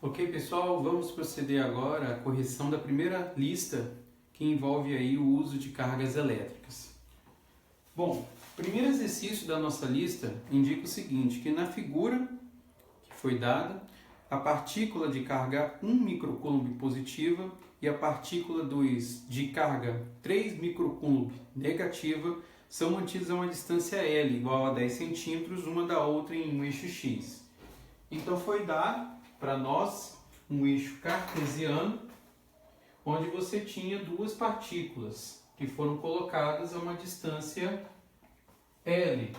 Ok, pessoal, vamos proceder agora à correção da primeira lista que envolve aí o uso de cargas elétricas. Bom, o primeiro exercício da nossa lista indica o seguinte, que na figura que foi dada, a partícula de carga 1 microcoulomb positiva e a partícula 2 de carga 3 microcoulomb negativa são mantidas a uma distância L igual a 10 centímetros uma da outra em um eixo X. Então foi dado para nós um eixo cartesiano, onde você tinha duas partículas que foram colocadas a uma distância L,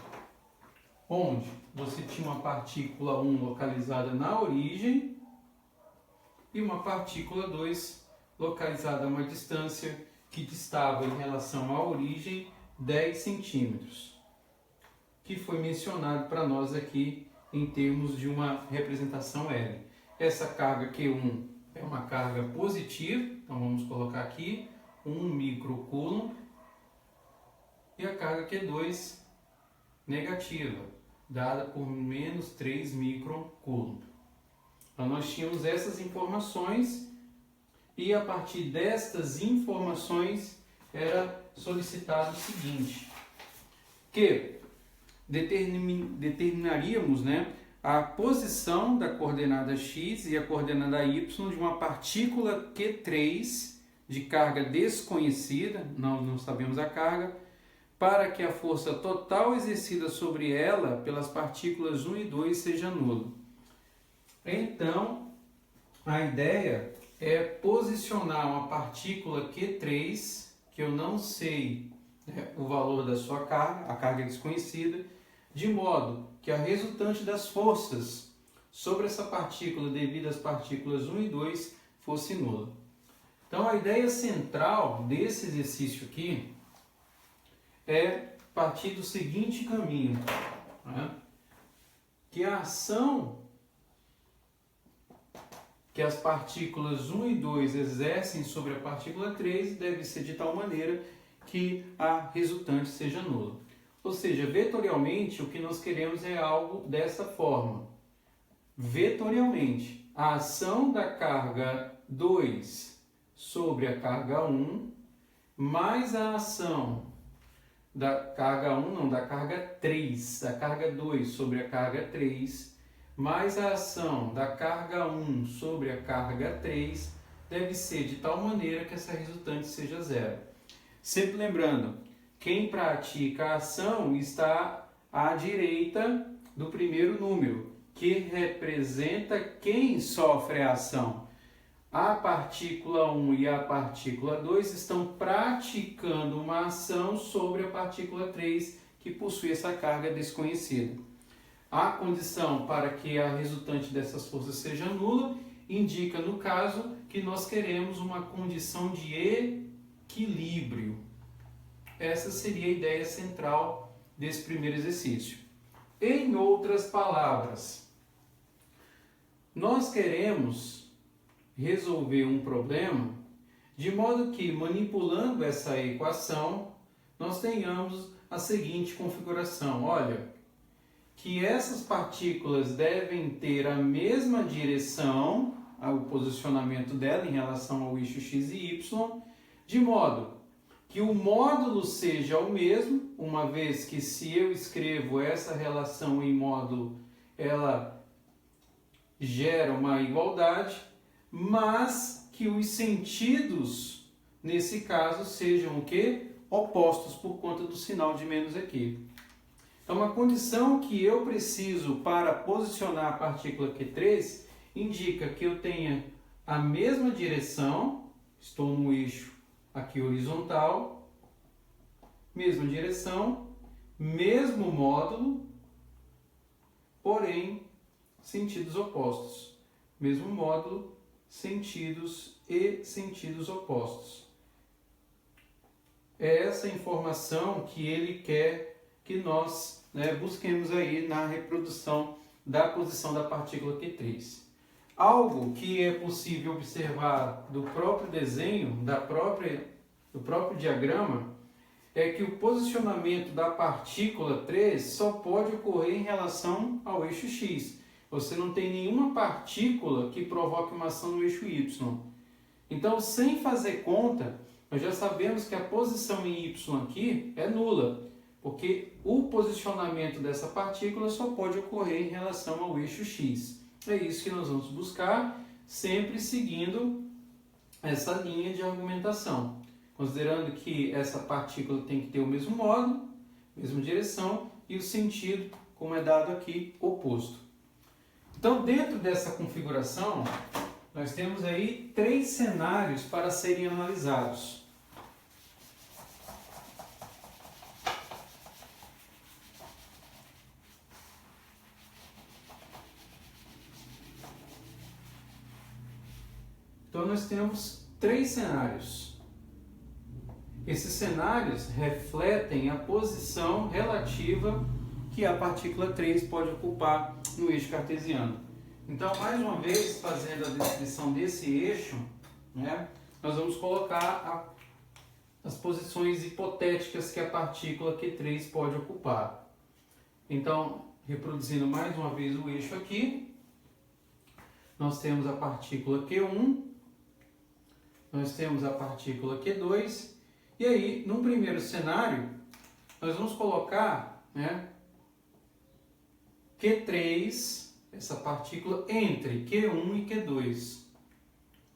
onde você tinha uma partícula 1 localizada na origem e uma partícula 2 localizada a uma distância que distava em relação à origem 10 centímetros, que foi mencionado para nós aqui em termos de uma representação L. Essa carga Q1 é uma carga positiva, então vamos colocar aqui 1 microcoulomb, e a carga Q2 negativa, dada por menos 3 microcoulomb. Então nós tínhamos essas informações e a partir destas informações era solicitado o seguinte, que determinaríamos, a posição da coordenada x e a coordenada y de uma partícula Q3 de carga desconhecida, não sabemos a carga, para que a força total exercida sobre ela pelas partículas 1 e 2 seja nula. Então, a ideia é posicionar uma partícula Q3, que eu não sei o valor da sua carga, a carga desconhecida, de modo que a resultante das forças sobre essa partícula devido às partículas 1 e 2 fosse nula. Então a ideia central desse exercício aqui é partir do seguinte caminho, que a ação que as partículas 1 e 2 exercem sobre a partícula 3 deve ser de tal maneira que a resultante seja nula. Ou seja, vetorialmente, o que nós queremos é algo dessa forma. Vetorialmente, a ação da carga 2 sobre a carga 1, mais a ação da carga 1, não, da carga 3, da carga 2 sobre a carga 3, mais a ação da carga 1 sobre a carga 3, deve ser de tal maneira que essa resultante seja zero. Sempre lembrando, quem pratica a ação está à direita do primeiro número, que representa quem sofre a ação. A partícula 1 e a partícula 2 estão praticando uma ação sobre a partícula 3, que possui essa carga desconhecida. A condição para que a resultante dessas forças seja nula indica, no caso, que nós queremos uma condição de equilíbrio. Essa seria a ideia central desse primeiro exercício. Em outras palavras, nós queremos resolver um problema de modo que, manipulando essa equação, nós tenhamos a seguinte configuração. Olha, que essas partículas devem ter a mesma direção, o posicionamento dela em relação ao eixo x e y, de modo que o módulo seja o mesmo, uma vez que se eu escrevo essa relação em módulo, ela gera uma igualdade, mas que os sentidos, nesse caso, sejam o quê? Opostos, por conta do sinal de menos aqui. Então, uma condição que eu preciso para posicionar a partícula Q3 indica que eu tenha a mesma direção, estou no eixo aqui horizontal, mesma direção, mesmo módulo, porém sentidos opostos. Mesmo módulo, sentidos e sentidos opostos. É essa informação que ele quer que nós busquemos aí na reprodução da posição da partícula Q3. Algo que é possível observar do próprio desenho, do próprio diagrama, é que o posicionamento da partícula 3 só pode ocorrer em relação ao eixo X. você não tem nenhuma partícula que provoque uma ação no eixo Y. Então, sem fazer conta, nós já sabemos que a posição em Y aqui é nula, porque o posicionamento dessa partícula só pode ocorrer em relação ao eixo X. É isso que nós vamos buscar, sempre seguindo essa linha de argumentação, considerando que essa partícula tem que ter o mesmo módulo, mesma direção e o sentido, como é dado aqui, oposto. Então, dentro dessa configuração, nós temos aí 3 cenários para serem analisados. Então, nós temos 3 cenários. Esses cenários refletem a posição relativa que a partícula 3 pode ocupar no eixo cartesiano. Então, mais uma vez, fazendo a descrição desse eixo, né, nós vamos colocar as posições hipotéticas que a partícula Q3 pode ocupar. Então, reproduzindo mais uma vez o eixo aqui, nós temos a partícula Q1, nós temos a partícula Q2, e aí, num primeiro cenário, nós vamos colocar, né, Q3, essa partícula, entre Q1 e Q2.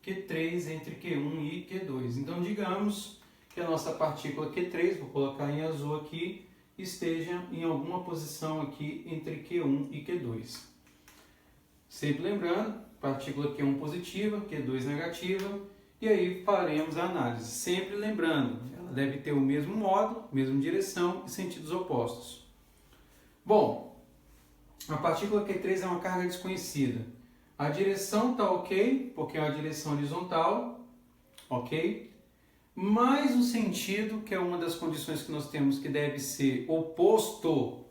Q3 entre Q1 e Q2. Então, digamos que a nossa partícula Q3, vou colocar em azul aqui, esteja em alguma posição aqui entre Q1 e Q2. Sempre lembrando, partícula Q1 positiva, Q2 negativa, e aí faremos a análise. Sempre lembrando, ela deve ter o mesmo módulo, mesma direção e sentidos opostos. Bom, a partícula Q3 é uma carga desconhecida. A direção está ok, porque é uma direção horizontal, ok? Mas o sentido, que é uma das condições que nós temos que deve ser oposto,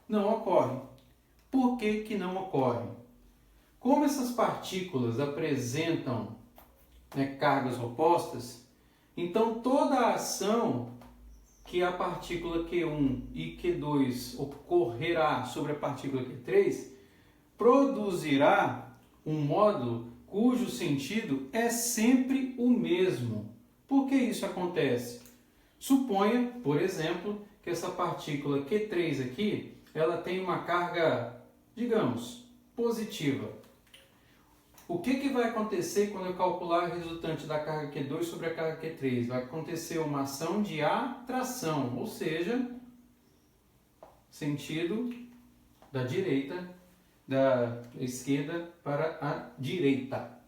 não ocorre. Por que que não ocorre? Como essas partículas apresentam, né, cargas opostas, então toda a ação que a partícula Q1 e Q2 ocorrerá sobre a partícula Q3 produzirá um módulo cujo sentido é sempre o mesmo. Por que isso acontece? Suponha, por exemplo, que essa partícula Q3 aqui, ela tem uma carga, digamos, positiva. O que vai acontecer quando eu calcular a resultante da carga Q2 sobre a carga Q3? Vai acontecer uma ação de atração, ou seja, sentido da esquerda para a direita.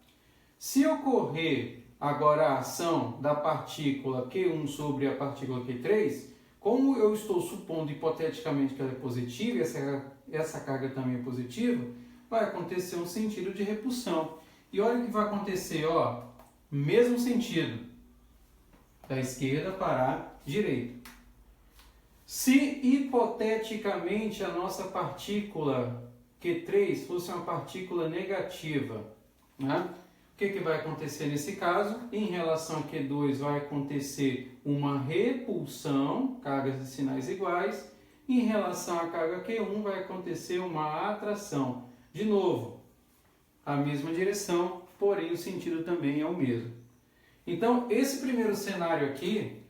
Se ocorrer agora a ação da partícula Q1 sobre a partícula Q3, como eu estou supondo hipoteticamente que ela é positiva e essa carga também é positiva, vai acontecer um sentido de repulsão. E olha o que vai acontecer, ó, mesmo sentido, da esquerda para a direita. Se hipoteticamente a nossa partícula Q3 fosse uma partícula negativa, né? O que vai acontecer nesse caso? Em relação a Q2 vai acontecer uma repulsão, cargas e sinais iguais. Em relação à carga Q1 vai acontecer uma atração. De novo, a mesma direção, porém o sentido também é o mesmo. Então, esse primeiro cenário aqui,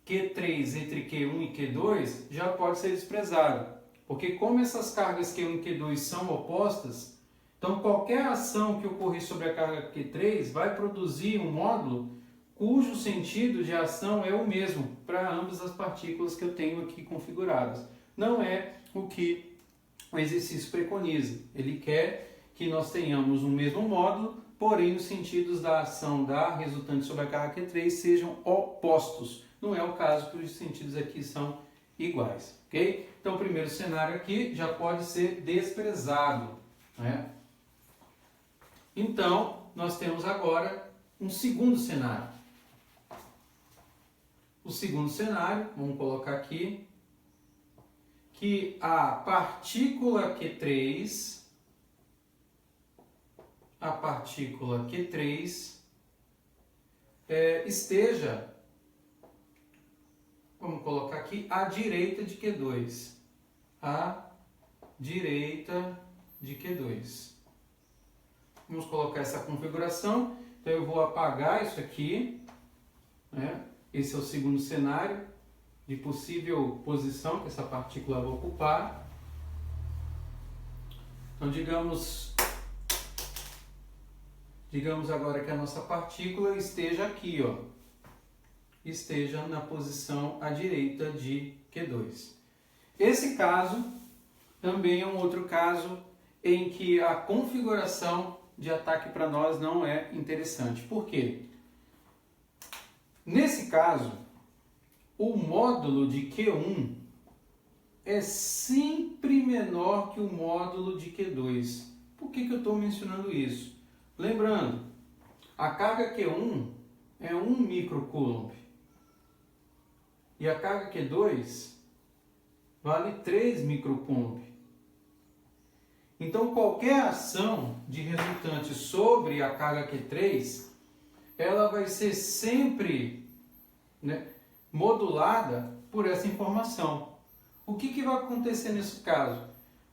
Q3 entre Q1 e Q2, já pode ser desprezado. Porque como essas cargas Q1 e Q2 são opostas, então qualquer ação que ocorrer sobre a carga Q3 vai produzir um módulo cujo sentido de ação é o mesmo para ambas as partículas que eu tenho aqui configuradas. Não é o que o exercício preconiza. Ele quer que nós tenhamos o mesmo módulo, porém os sentidos da ação da resultante sobre a carga Q3 sejam opostos. Não é o caso que os sentidos aqui são iguais, ok? Então o primeiro cenário aqui já pode ser desprezado, né? Então nós temos agora um segundo cenário. O segundo cenário, vamos colocar aqui, que a partícula Q3 esteja, vamos colocar aqui, à direita de Q2. À direita de Q2. Vamos colocar essa configuração. Então eu vou apagar isso aqui, né? Esse é o segundo cenário de possível posição que essa partícula vai ocupar. Então digamos agora que a nossa partícula esteja aqui, ó, esteja na posição à direita de Q2. Esse caso também é um outro caso em que a configuração de ataque para nós não é interessante. Por quê? Nesse caso, o módulo de Q1 é sempre menor que o módulo de Q2. Por que eu estou mencionando isso? Lembrando, a carga Q1 é 1 microcoulomb e a carga Q2 vale 3 microcoulomb. Então, qualquer ação de resultante sobre a carga Q3, ela vai ser sempre, né, modulada por essa informação. O que vai acontecer nesse caso?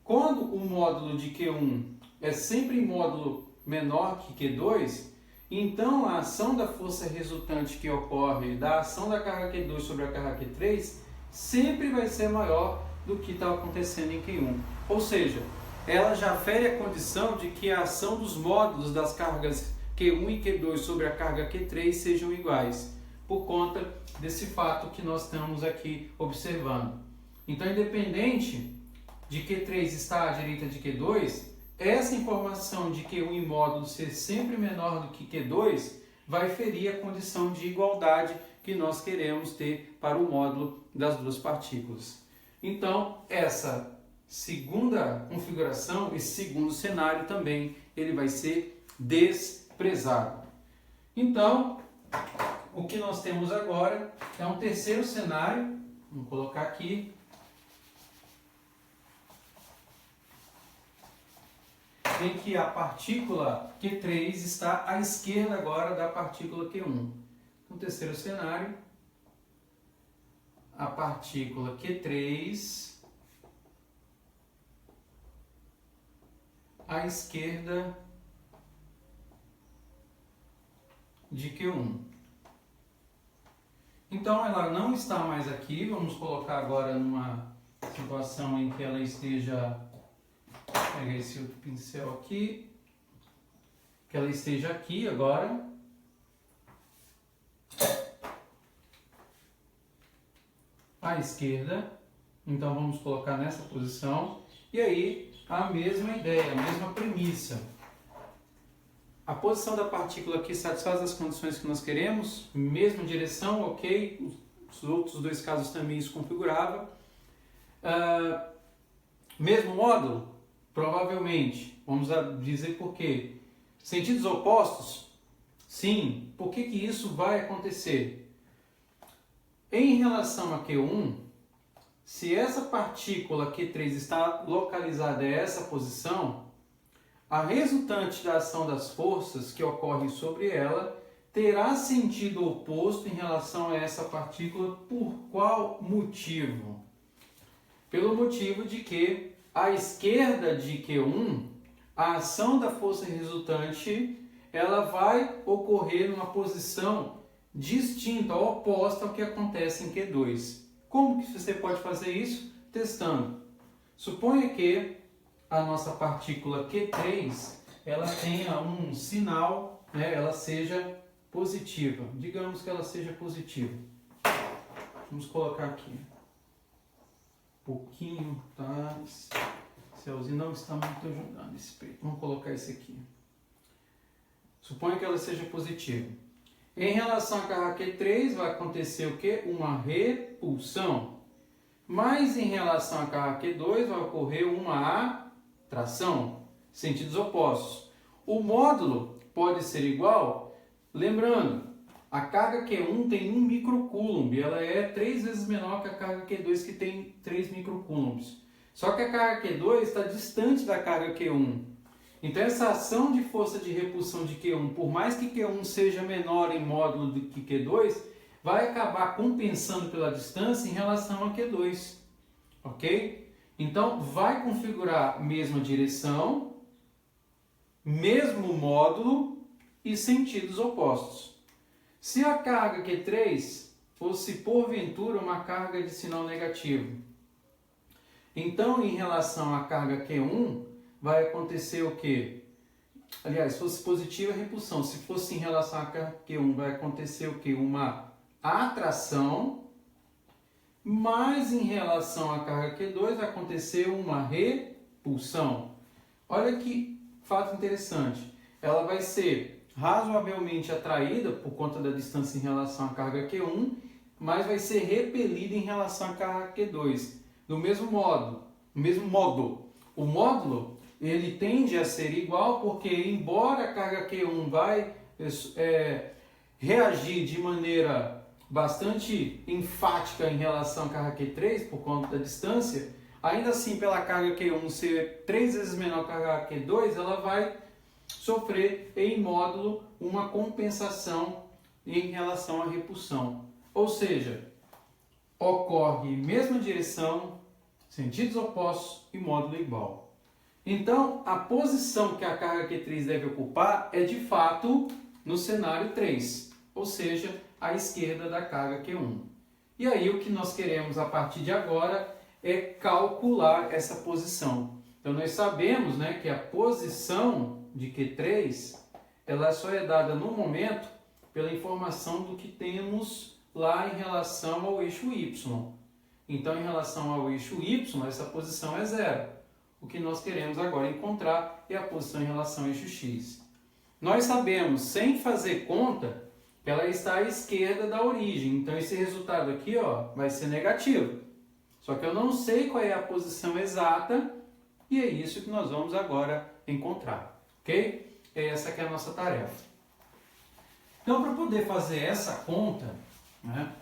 Quando o módulo de Q1 é sempre módulo menor que Q2, então a ação da força resultante que ocorre da ação da carga Q2 sobre a carga Q3 sempre vai ser maior do que está acontecendo em Q1. Ou seja, ela já fere a condição de que a ação dos módulos das cargas Q1 e Q2 sobre a carga Q3 sejam iguais, por conta desse fato que nós estamos aqui observando. Então, independente de Q3 estar à direita de Q2, essa informação de Q1 em módulo ser sempre menor do que Q2 vai ferir a condição de igualdade que nós queremos ter para o módulo das duas partículas. Então, essa segunda configuração, esse segundo cenário também, ele vai ser desprezado. Então, o que nós temos agora é um terceiro cenário, vamos colocar aqui, em que a partícula Q3 está à esquerda agora da partícula Q1. No terceiro cenário, a partícula Q3 à esquerda de Q1. Então ela não está mais aqui, vamos colocar agora numa situação em que ela esteja, pega esse outro pincel aqui, que ela esteja aqui agora. À esquerda, então vamos colocar nessa posição, e aí a mesma ideia, a mesma premissa. A posição da partícula aqui satisfaz as condições que nós queremos, mesma direção, ok, os outros dois casos também isso configurava. Mesmo módulo? Provavelmente, vamos dizer por quê. Sentidos opostos? Sim. Por que isso vai acontecer? Em relação a Q1, se essa partícula Q3 está localizada a essa posição, a resultante da ação das forças que ocorrem sobre ela terá sentido oposto em relação a essa partícula. Por qual motivo? Pelo motivo de que à esquerda de Q1, a ação da força resultante ela vai ocorrer numa posição distinta, oposta ao que acontece em Q2. Como que você pode fazer isso? Testando. Suponha que a nossa partícula Q3 ela tenha um sinal, né, ela seja positiva. Digamos que ela seja positiva. Vamos colocar aqui. Um pouquinho, tá? Esse céuzinho não está muito ajudando esse peito. Vamos colocar esse aqui. Suponha que ela seja positiva. Em relação à carga Q3 vai acontecer o quê? Uma repulsão. Mas em relação à carga Q2 vai ocorrer uma atração. Sentidos opostos. O módulo pode ser igual, lembrando, a carga Q1 tem 1 microcoulomb, ela é 3 vezes menor que a carga Q2 que tem 3 microcoulombs. Só que a carga Q2 está distante da carga Q1. Então essa ação de força de repulsão de Q1, por mais que Q1 seja menor em módulo do que Q2, vai acabar compensando pela distância em relação a Q2. Ok? Então, vai configurar mesma direção, mesmo módulo e sentidos opostos. Se a carga Q3 fosse, porventura, uma carga de sinal negativo, então, em relação à carga Q1, vai acontecer o quê? Aliás, se fosse positiva, repulsão. Se fosse em relação à carga Q1, vai acontecer o quê? Uma atração. Mas em relação à carga Q2, vai acontecer uma repulsão. Olha que fato interessante. Ela vai ser razoavelmente atraída por conta da distância em relação à carga Q1, mas vai ser repelida em relação à carga Q2. Do mesmo modo, o módulo ele tende a ser igual porque, embora a carga Q1 vai reagir de maneira bastante enfática em relação à carga Q3 por conta da distância, ainda assim, pela carga Q1 ser 3 vezes menor que a carga Q2, ela vai sofrer em módulo uma compensação em relação à repulsão. Ou seja, ocorre mesma direção, sentidos opostos e módulo igual. Então, a posição que a carga Q3 deve ocupar é de fato no cenário 3, ou seja, à esquerda da carga Q1. E aí o que nós queremos a partir de agora é calcular essa posição. Então nós sabemos, né, que a posição de Q3 ela só é dada no momento pela informação do que temos lá em relação ao eixo Y. Então, em relação ao eixo Y, essa posição é zero. O que nós queremos agora encontrar é a posição em relação ao eixo X. Nós sabemos, sem fazer conta, que ela está à esquerda da origem. Então, esse resultado aqui, ó, vai ser negativo. Só que eu não sei qual é a posição exata e é isso que nós vamos agora encontrar. Ok? Essa que é a nossa tarefa. Então, para poder fazer essa conta, né,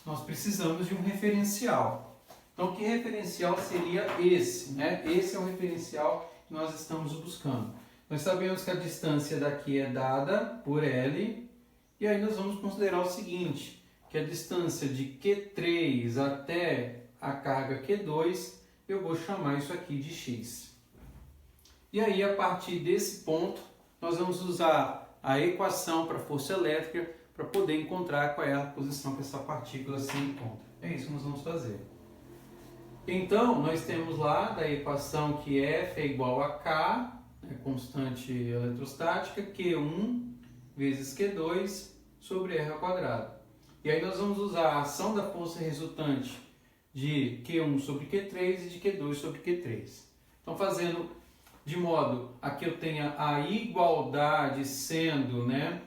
nós precisamos de um referencial. Então, que referencial seria esse? Né? Esse é o referencial que nós estamos buscando. Nós sabemos que a distância daqui é dada por L, e aí nós vamos considerar o seguinte, que a distância de Q3 até a carga Q2, eu vou chamar isso aqui de X. E aí, a partir desse ponto, nós vamos usar a equação para força elétrica para poder encontrar qual é a posição que essa partícula se encontra. É isso que nós vamos fazer. Então, nós temos lá da equação que F é igual a K, constante eletrostática, Q1 vezes Q2 sobre R ao quadrado. E aí nós vamos usar a ação da força resultante de Q1 sobre Q3 e de Q2 sobre Q3. Então, fazendo de modo a que eu tenha a igualdade sendo, né,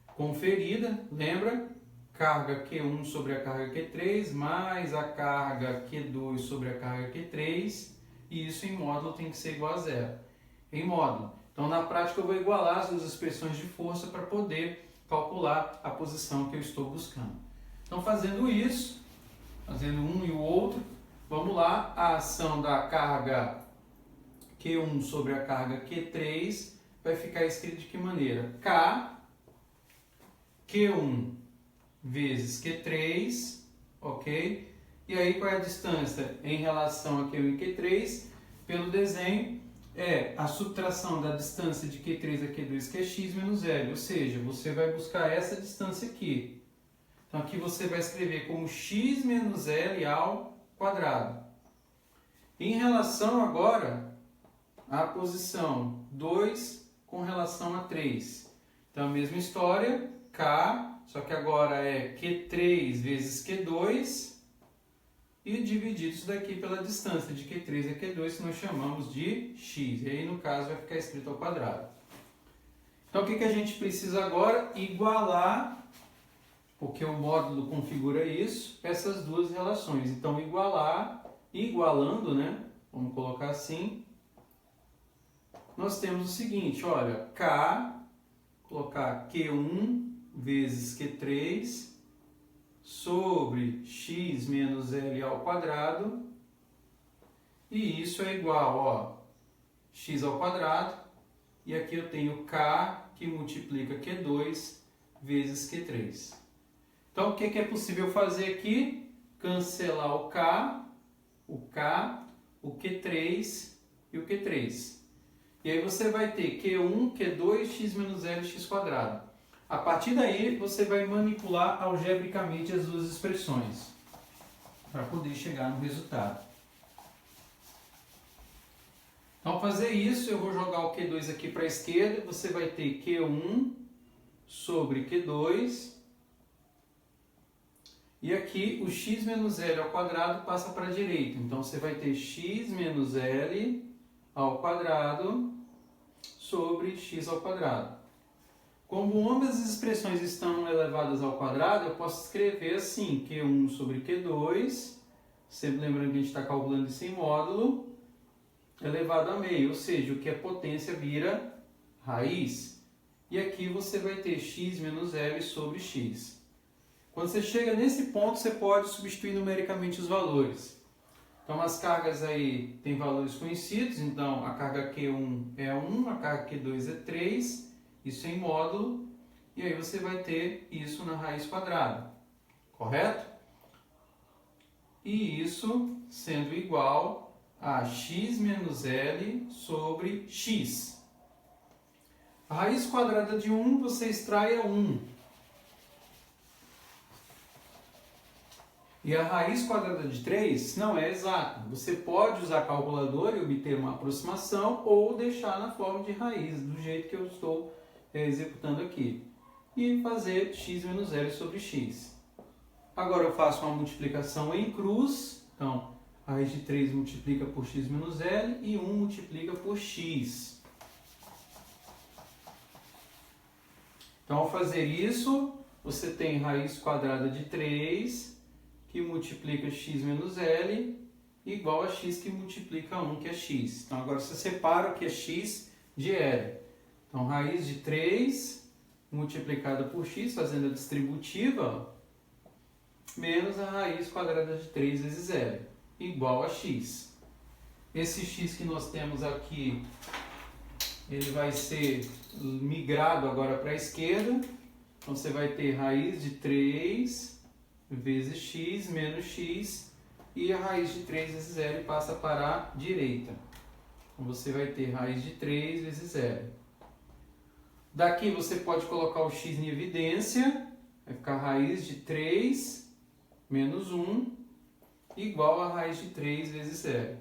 conferida, lembra? Carga Q1 sobre a carga Q3 mais a carga Q2 sobre a carga Q3, e isso em módulo tem que ser igual a zero. Em módulo. Então, na prática, eu vou igualar as duas expressões de força para poder calcular a posição que eu estou buscando. Então, fazendo isso, fazendo um e o outro, vamos lá, a ação da carga Q1 sobre a carga Q3 vai ficar escrito de que maneira? K, Q1 vezes Q3, ok? E aí, qual é a distância em relação a Q1 e Q3? Pelo desenho, é a subtração da distância de Q3 a Q2, que é x menos L, ou seja, você vai buscar essa distância aqui. Então, aqui você vai escrever como x menos L ao quadrado. Em relação agora à posição 2 com relação a 3. Então, a mesma história, K, só que agora é Q3 vezes Q2, e dividido isso daqui pela distância de Q3 a Q2, que nós chamamos de x. E aí, no caso, vai ficar escrito ao quadrado. Então, o que a gente precisa agora? Igualar, porque o módulo configura isso, essas duas relações. Então, igualando, né? Vamos colocar assim. Nós temos o seguinte, olha, K, colocar Q1 vezes Q3, sobre x menos L ao quadrado, e isso é igual, ó, x ao quadrado, e aqui eu tenho K que multiplica Q2 vezes Q3. Então, o que é possível fazer aqui? cancelar o K, o Q3 e o Q3. E aí você vai ter Q1, Q2, x menos L, x quadrado. A partir daí, você vai manipular algebricamente as duas expressões para poder chegar no resultado. Então, ao fazer isso, eu vou jogar o Q2 aqui para a esquerda. Você vai ter Q1 sobre Q2. E aqui, o x menos L ao quadrado passa para a direita. Então, você vai ter x menos L ao quadrado sobre x ao quadrado. Como ambas as expressões estão elevadas ao quadrado, eu posso escrever assim, Q1 sobre Q2, sempre lembrando que a gente está calculando isso em módulo, elevado a meio, ou seja, o que é potência vira raiz. E aqui você vai ter x menos L sobre x. Quando você chega nesse ponto, você pode substituir numericamente os valores. Então, as cargas aí têm valores conhecidos, então a carga Q1 é 1, a carga Q2 é 3, isso em módulo, e aí você vai ter isso na raiz quadrada, correto? E isso sendo igual a x menos L sobre x. A raiz quadrada de 1 você extrai a 1. E a raiz quadrada de 3 não é exata. Você pode usar a calculadora e obter uma aproximação ou deixar na forma de raiz, do jeito que eu estou executando aqui. E fazer x menos L sobre x. Agora eu faço uma multiplicação em cruz. Então, a raiz de 3 multiplica por x menos L e 1 multiplica por x. Então, ao fazer isso, você tem raiz quadrada de 3... que multiplica x menos L, igual a x que multiplica 1, que é x. Então, agora você separa o que é x de L. Então, raiz de 3 multiplicada por x, fazendo a distributiva, menos a raiz quadrada de 3 vezes L, igual a x. Esse x que nós temos aqui, ele vai ser migrado agora para a esquerda. Então, você vai ter raiz de 3... vezes x menos x, e a raiz de 3 vezes L passa para a direita. Então, você vai ter raiz de 3 vezes L. Daqui você pode colocar o x em evidência, vai ficar raiz de 3 menos 1, igual a raiz de 3 vezes L.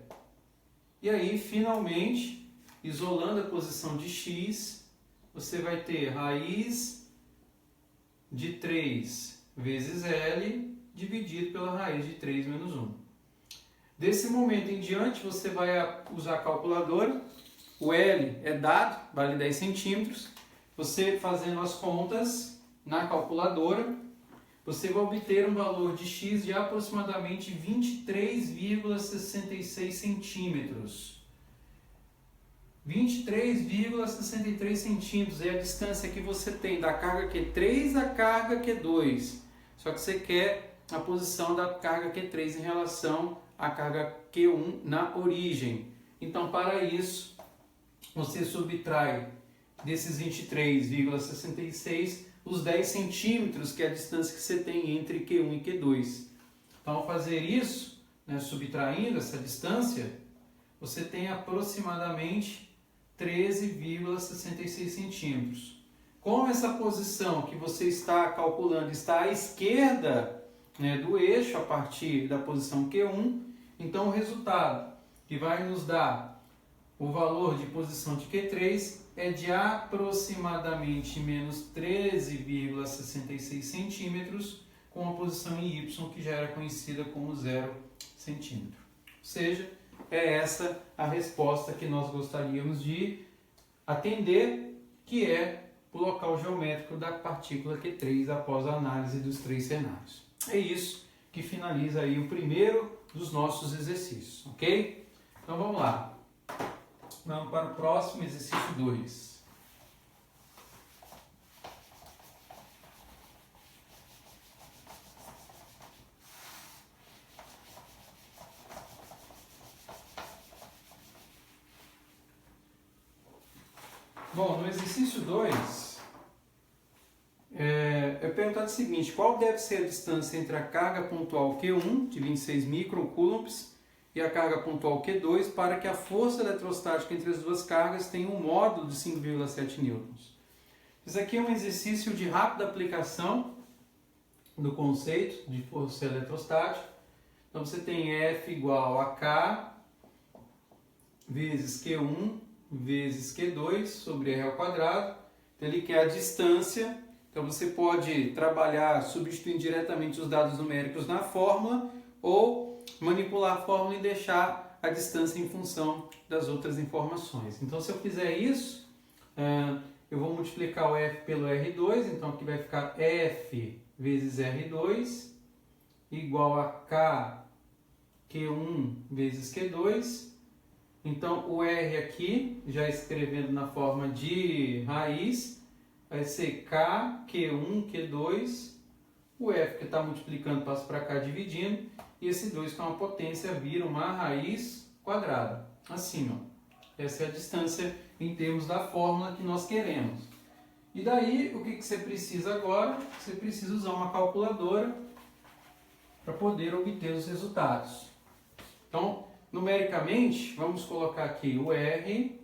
E aí, finalmente, isolando a posição de x, você vai ter raiz de 3 vezes L dividido pela raiz de 3 menos 1. Desse momento em diante, você vai usar a calculadora. O L é dado, vale 10 centímetros. Você fazendo as contas na calculadora, você vai obter um valor de x de aproximadamente 23,66 centímetros. 23,63 centímetros é a distância que você tem da carga Q3 à carga Q2. Só que você quer a posição da carga Q3 em relação à carga Q1 na origem. Então, para isso, você subtrai desses 23,66 os 10 centímetros, que é a distância que você tem entre Q1 e Q2. Então, ao fazer isso, subtraindo essa distância, você tem aproximadamente 13,66 centímetros. Como essa posição que você está calculando está à esquerda do eixo, a partir da posição Q1, então o resultado que vai nos dar o valor de posição de Q3 é de aproximadamente menos 13,66 centímetros, com a posição em Y, que já era conhecida como 0 centímetro. Ou seja, é essa a resposta que nós gostaríamos de atender, que é o local geométrico da partícula Q3 após a análise dos 3 cenários. É isso que finaliza aí o primeiro dos nossos exercícios, ok? Então vamos lá. Vamos para o próximo exercício 2. Bom, no exercício 2, perguntado o seguinte: qual deve ser a distância entre a carga pontual Q1, de 26 microcoulombs, e a carga pontual Q2 para que a força eletrostática entre as duas cargas tenha um módulo de 5,7 newtons? Isso aqui é um exercício de rápida aplicação do conceito de força eletrostática. Então você tem F igual a K vezes Q1 vezes Q2 sobre R ao quadrado. Então ele quer a distância. Então você pode trabalhar substituindo diretamente os dados numéricos na fórmula ou manipular a fórmula e deixar a distância em função das outras informações. Então se eu fizer isso, eu vou multiplicar o F pelo R2, então aqui vai ficar F vezes R2 igual a K Q1 vezes Q2. Então o R aqui, já escrevendo na forma de raiz, vai ser K Q1 Q2, o F que está multiplicando passa para cá dividindo, e esse 2 que é uma potência vira uma raiz quadrada, assim, ó. Essa é a distância em termos da fórmula que nós queremos. E daí, o que você precisa agora? Você precisa usar uma calculadora para poder obter os resultados. Então, numericamente, vamos colocar aqui o R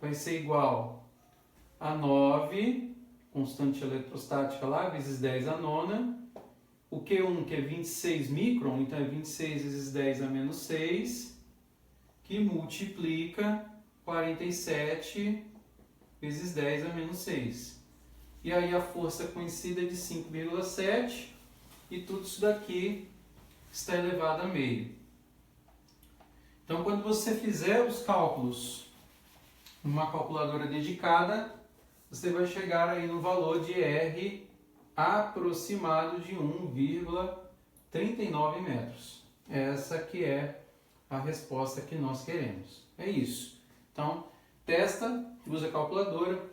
vai ser igual a 9, constante eletrostática lá, vezes 10 a nona. O Q1, que é 26 micron, então é 26 vezes 10 a menos 6, que multiplica 47 vezes 10 a menos 6. E aí a força conhecida é de 5,7 e tudo isso daqui está elevado a meio. Então, quando você fizer os cálculos numa calculadora dedicada, você vai chegar aí no valor de R aproximado de 1,39 metros. Essa que é a resposta que nós queremos. É isso. Então, testa, usa a calculadora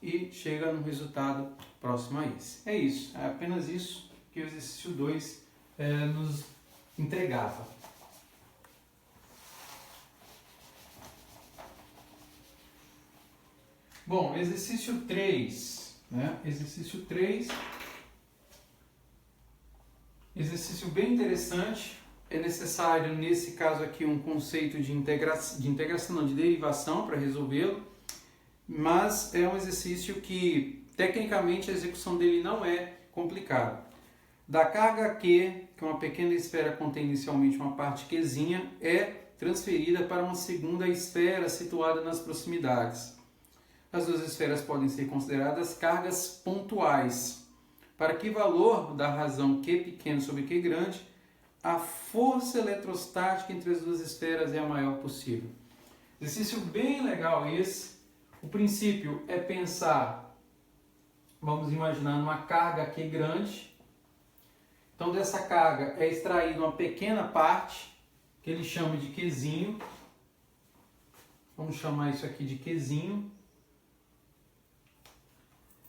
e chega no resultado próximo a esse. É isso. É apenas isso que o exercício 2 nos entregava. Bom, exercício 3, né? Exercício 3, exercício bem interessante. É necessário, nesse caso aqui, um conceito de integração, não, de derivação para resolvê-lo, mas é um exercício que, tecnicamente, a execução dele não é complicada. Da carga Q, que uma pequena esfera contém inicialmente uma parte Qzinha, é transferida para uma segunda esfera situada nas proximidades. As duas esferas podem ser consideradas cargas pontuais. Para que valor da razão Q pequeno sobre Q grande, a força eletrostática entre as duas esferas é a maior possível. Exercício bem legal esse. O princípio é pensar, vamos imaginar, numa carga Q grande. Então dessa carga é extraída uma pequena parte, que ele chama de Qzinho. Vamos chamar isso aqui de Qzinho.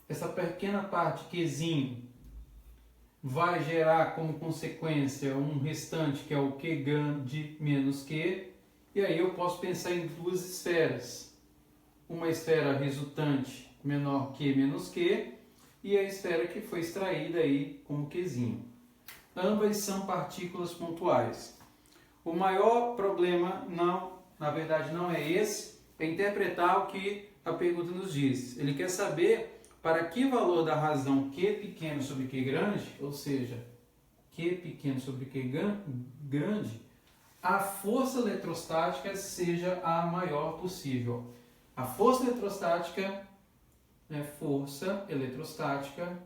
Essa pequena parte Qzinho vai gerar como consequência um restante que é o Q grande menos Q. E aí eu posso pensar em duas esferas. Uma esfera resultante menor Q menos Q e a esfera que foi extraída aí como Qzinho. Ambas são partículas pontuais. O maior problema, na verdade não é esse, é interpretar o que a pergunta nos diz. Ele quer saber para que valor da razão Q pequeno sobre Q grande, ou seja, Q pequeno sobre Q grande, a força eletrostática seja a maior possível. A força eletrostática é força eletrostática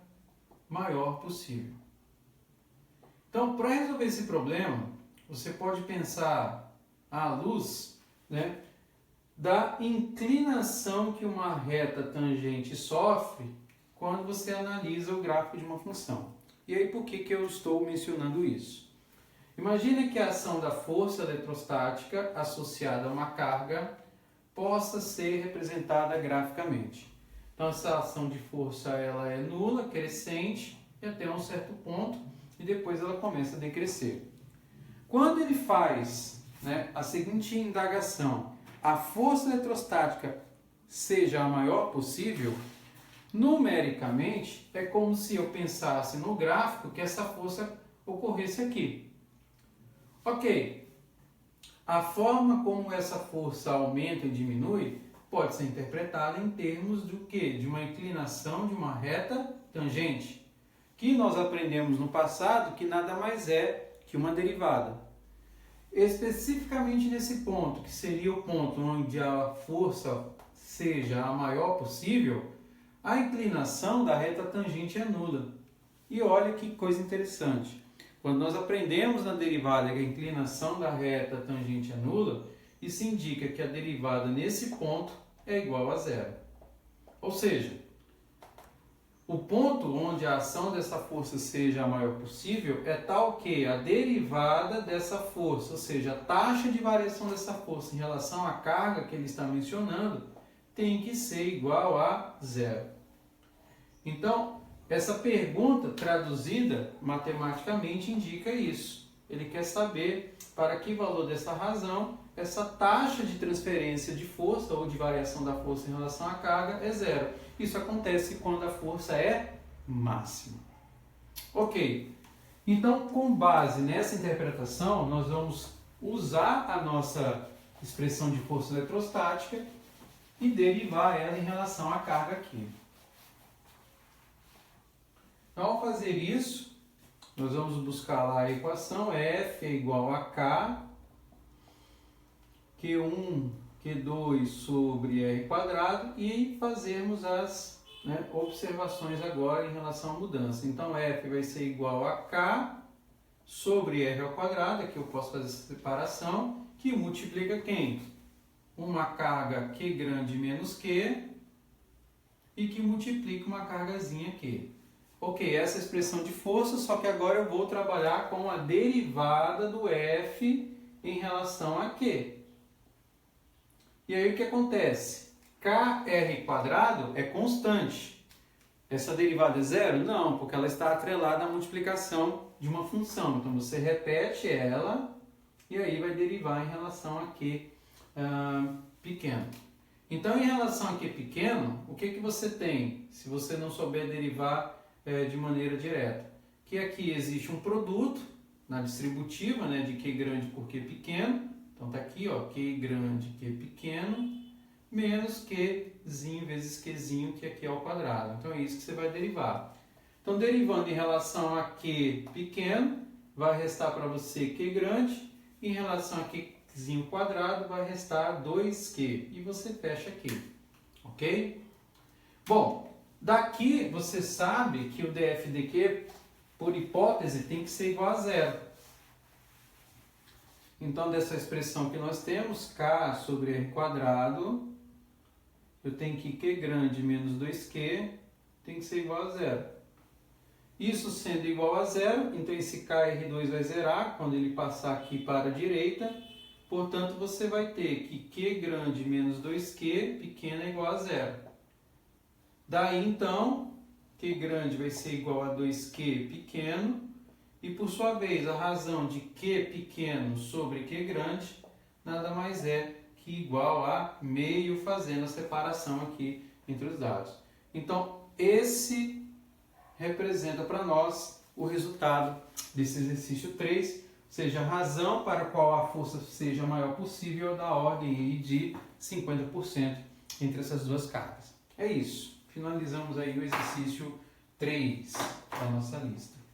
maior possível. Então, para resolver esse problema, você pode pensar à luz, né, da inclinação que uma reta tangente sofre quando você analisa o gráfico de uma função. E aí, por que eu estou mencionando isso? Imagine que a ação da força eletrostática associada a uma carga possa ser representada graficamente. Então, essa ação de força ela é nula, crescente, e até um certo ponto, e depois ela começa a decrescer. Quando ele faz, né, a seguinte indagação, a força eletrostática seja a maior possível, Numericamente, é como se eu pensasse no gráfico que essa força ocorresse aqui. Ok, a forma como essa força aumenta e diminui pode ser interpretada em termos do quê? De uma inclinação de uma reta tangente, que nós aprendemos no passado que nada mais é que uma derivada. Especificamente nesse ponto, que seria o ponto onde a força seja a maior possível, a inclinação da reta tangente é nula. E olha que coisa interessante. Quando nós aprendemos na derivada que a inclinação da reta tangente é nula, isso indica que a derivada nesse ponto é igual a zero. Ou seja, o ponto onde a ação dessa força seja a maior possível é tal que a derivada dessa força, ou seja, a taxa de variação dessa força em relação à carga que ele está mencionando, tem que ser igual a zero. Então, essa pergunta traduzida matematicamente indica isso. Ele quer saber para que valor dessa razão essa taxa de transferência de força ou de variação da força em relação à carga é zero. Isso acontece quando a força é máxima. Ok, então com base nessa interpretação nós vamos usar a nossa expressão de força eletrostática e derivar ela em relação à carga aqui. Então, ao fazer isso, nós vamos buscar lá a equação F é igual a K, Q1, Q2 sobre R quadrado e fazermos as observações agora em relação à mudança. Então, F vai ser igual a K sobre R ao quadrado, aqui eu posso fazer essa separação, que multiplica quem? Uma carga Q grande menos Q e que multiplica uma cargazinha Q. Ok, essa é a expressão de força, só que agora eu vou trabalhar com a derivada do F em relação a Q. E aí o que acontece? Kr quadrado é constante. Essa derivada é zero? Não, porque ela está atrelada à multiplicação de uma função. Então você repete ela e aí vai derivar em relação a Q pequeno. Então em relação a Q pequeno, o que você tem se você não souber derivar de maneira direta? Que aqui existe um produto na distributiva de Q grande por Q pequeno. Então está aqui, ó, Q grande, Q pequeno, menos Qzinho vezes Qzinho, que aqui é ao quadrado. Então é isso que você vai derivar. Então derivando em relação a Q pequeno, vai restar para você Q grande, em relação a Qzinho quadrado, vai restar 2Q. E você fecha aqui, ok? Bom, daqui você sabe que o df dq, por hipótese, tem que ser igual a zero. Então, dessa expressão que nós temos, K sobre R quadrado, eu tenho que Q grande menos 2Q tem que ser igual a zero. Isso sendo igual a zero, então esse KR2 vai zerar quando ele passar aqui para a direita. Portanto, você vai ter que Q grande menos 2Q pequeno é igual a zero. Daí, então, Q grande vai ser igual a 2Q pequeno. E, por sua vez, a razão de Q pequeno sobre Q grande nada mais é que igual a meio, fazendo a separação aqui entre os dados. Então, esse representa para nós o resultado desse exercício 3, ou seja, a razão para a qual a força seja a maior possível da ordem aí de 50% entre essas duas cargas. É isso. Finalizamos aí o exercício 3 da nossa lista.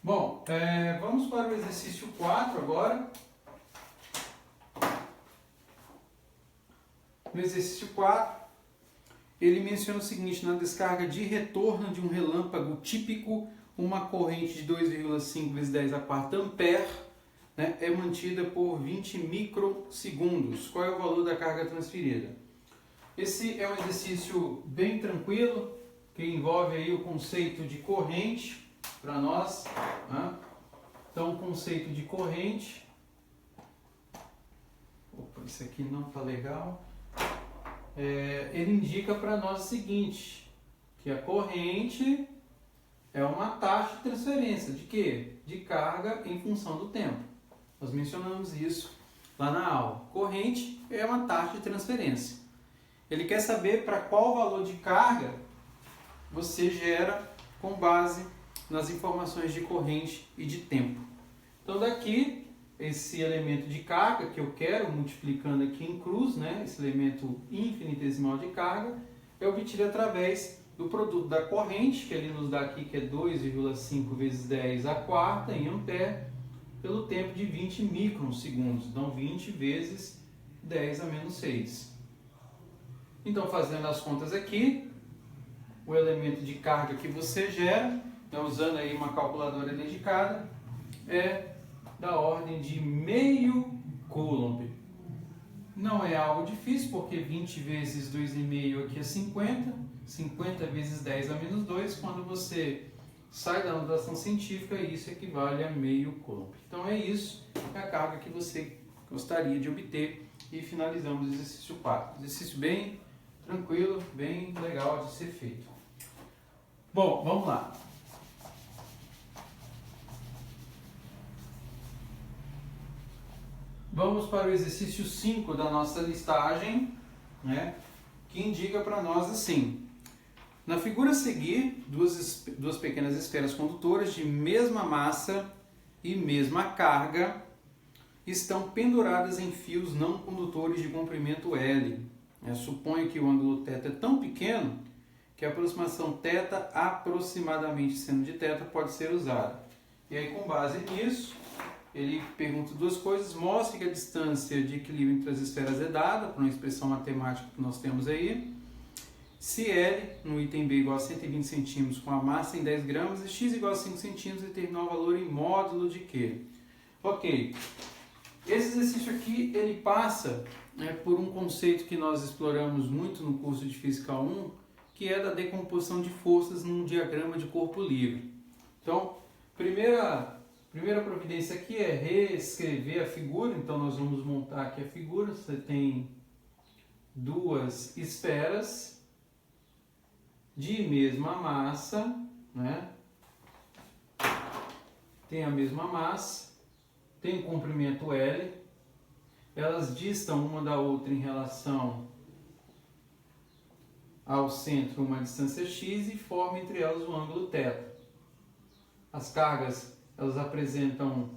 Bom, vamos para o exercício 4 agora. No exercício 4, ele menciona o seguinte: na descarga de retorno de um relâmpago típico, uma corrente de 2,5 vezes 10 a quarta ampere é mantida por 20 microsegundos. Qual é o valor da carga transferida? Esse é um exercício bem tranquilo, que envolve aí o conceito de corrente para nós. Então, o conceito de corrente. Opa, isso aqui não está legal. Ele indica para nós o seguinte, que a corrente é uma taxa de transferência. De quê? De carga em função do tempo. Nós mencionamos isso lá na aula. Corrente é uma taxa de transferência. Ele quer saber para qual valor de carga você gera com base nas informações de corrente e de tempo. Então daqui, esse elemento de carga que eu quero, multiplicando aqui em cruz, né, esse elemento infinitesimal de carga, é obtido através do produto da corrente, que ele nos dá aqui, que é 2,5 vezes 10 a quarta em ampere, pelo tempo de 20 microsegundos. Então 20 vezes 10 a menos 6. Então fazendo as contas aqui, o elemento de carga que você gera, então, usando aí uma calculadora dedicada, é da ordem de meio coulomb. Não é algo difícil, porque 20 vezes 2,5 aqui é 50, 50 vezes 10 a menos 2, quando você sai da notação científica, isso equivale a meio coulomb. Então é isso, é a carga que você gostaria de obter, e finalizamos o exercício 4. Exercício bem tranquilo, bem legal de ser feito. Bom, vamos lá. Vamos para o exercício 5 da nossa listagem, né, que indica para nós assim. Na figura a seguir, duas pequenas esferas condutoras de mesma massa e mesma carga estão penduradas em fios não condutores de comprimento L. Suponho que o ângulo θ é tão pequeno que a aproximação θ, aproximadamente seno de θ, pode ser usada. E aí, com base nisso, ele pergunta duas coisas. Mostre que a distância de equilíbrio entre as esferas é dada, por uma expressão matemática que nós temos aí. Se L, no item B, igual a 120 centímetros com a massa em 10 gramas, e x igual a 5 centímetros, determinar o valor em módulo de quê? Ok. Esse exercício aqui, ele passa por um conceito que nós exploramos muito no curso de Física 1, que é da decomposição de forças num diagrama de corpo livre. Então, primeira providência aqui é reescrever a figura. Então nós vamos montar aqui a figura. Você tem duas esferas de mesma massa, né? Tem a mesma massa, tem um comprimento L, elas distam uma da outra em relação ao centro uma distância x e formam entre elas o ângulo θ. As cargas, elas apresentam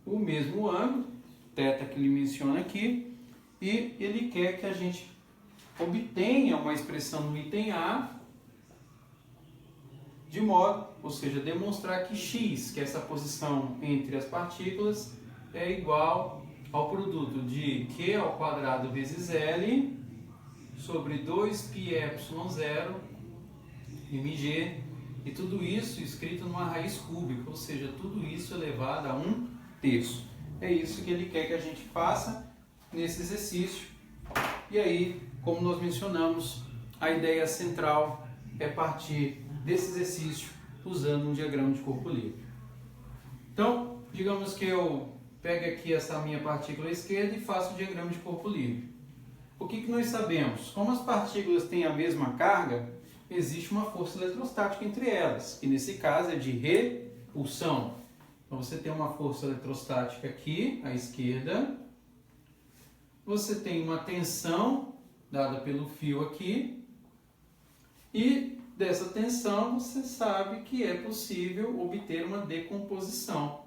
o mesmo ângulo, θ que ele menciona aqui, e ele quer que a gente obtenha uma expressão no item A, de modo, ou seja, demonstrar que x, que é essa posição entre as partículas, é igual ao produto de q ao quadrado vezes L sobre 2πε0 mg, e tudo isso escrito numa raiz cúbica, ou seja, tudo isso elevado a 1/3. É isso que ele quer que a gente faça nesse exercício. E aí, como nós mencionamos, a ideia central é partir desse exercício usando um diagrama de corpo livre. Então, digamos que eu pegue aqui essa minha partícula esquerda e faço o diagrama de corpo livre. O que nós sabemos? Como as partículas têm a mesma carga, existe uma força eletrostática entre elas, que nesse caso é de repulsão. Então você tem uma força eletrostática aqui, à esquerda. Você tem uma tensão dada pelo fio aqui. E dessa tensão você sabe que é possível obter uma decomposição,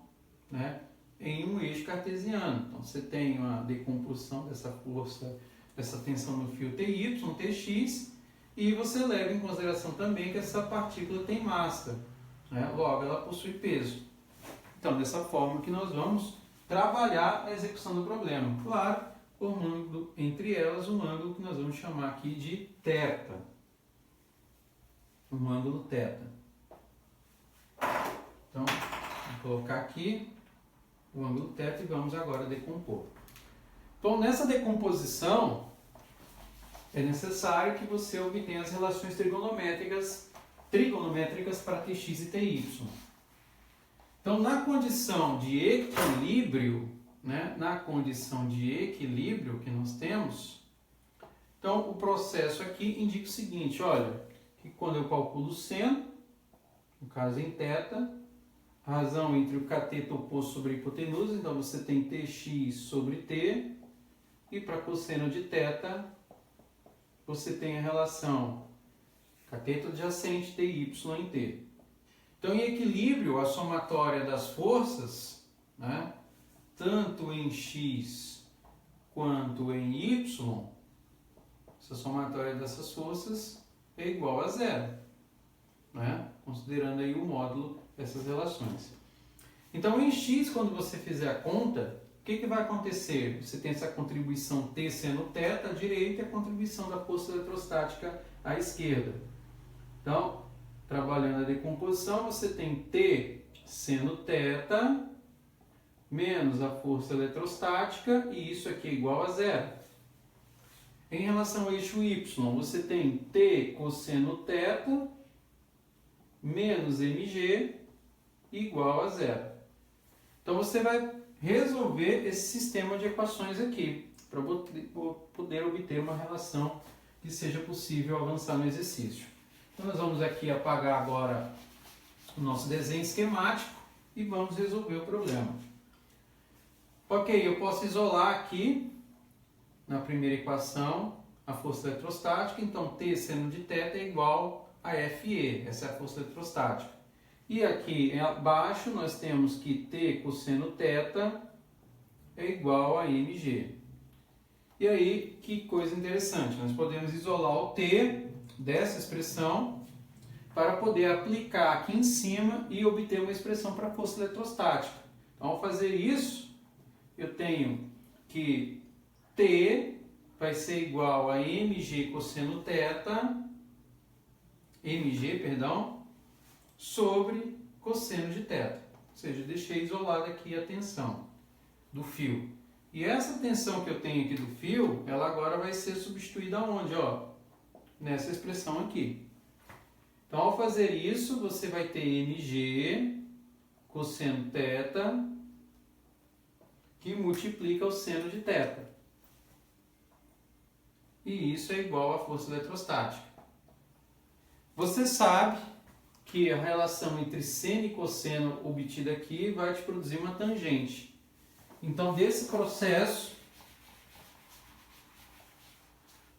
né, em um eixo cartesiano. Então você tem uma decomposição dessa força, dessa tensão no fio TY, TX, e você leva em consideração também que essa partícula tem massa, né? Logo ela possui peso. Então, dessa forma que nós vamos trabalhar a execução do problema. Claro, formando entre elas um ângulo que nós vamos chamar aqui de θ. Um ângulo θ. Então, vou colocar aqui o ângulo θ e vamos agora decompor. Então, nessa decomposição, é necessário que você obtenha as relações trigonométricas para Tx e Ty. Então, na condição de equilíbrio, né, que nós temos, então o processo aqui indica o seguinte, olha, que quando eu calculo o seno, no caso em θ, razão entre o cateto oposto sobre a hipotenusa, então você tem Tx sobre T, e para cosseno de θ, você tem a relação cateto adjacente Ty em T. Então, em equilíbrio, a somatória das forças, né, tanto em x quanto em y, essa somatória dessas forças é igual a zero, né, considerando aí o módulo dessas relações. Então, em x, quando você fizer a conta, o que vai acontecer? Você tem essa contribuição T seno θ à direita e a contribuição da força eletrostática à esquerda. Então, trabalhando a decomposição, você tem T seno θ menos a força eletrostática, e isso aqui é igual a zero. Em relação ao eixo Y, você tem T cosseno θ menos mg igual a zero. Então, você vai resolver esse sistema de equações aqui, para poder obter uma relação que seja possível avançar no exercício. Então, nós vamos aqui apagar agora o nosso desenho esquemático e vamos resolver o problema. Ok, eu posso isolar aqui, na primeira equação, a força eletrostática. Então, T seno de θ é igual a Fe, essa é a força eletrostática. E aqui abaixo nós temos que T cosseno θ é igual a mg. E aí, que coisa interessante, nós podemos isolar o T dessa expressão para poder aplicar aqui em cima e obter uma expressão para a força eletrostática. Então, ao fazer isso, eu tenho que T vai ser igual a mg cosseno θ, sobre cosseno de θ. Ou seja, deixei isolada aqui a tensão do fio. E essa tensão que eu tenho aqui do fio, ela agora vai ser substituída onde? Ó, nessa expressão aqui. Então, ao fazer isso, você vai ter mg cosseno θ que multiplica o seno de θ. E isso é igual à força eletrostática. Você sabe que a relação entre seno e cosseno obtida aqui vai te produzir uma tangente. Então, desse processo,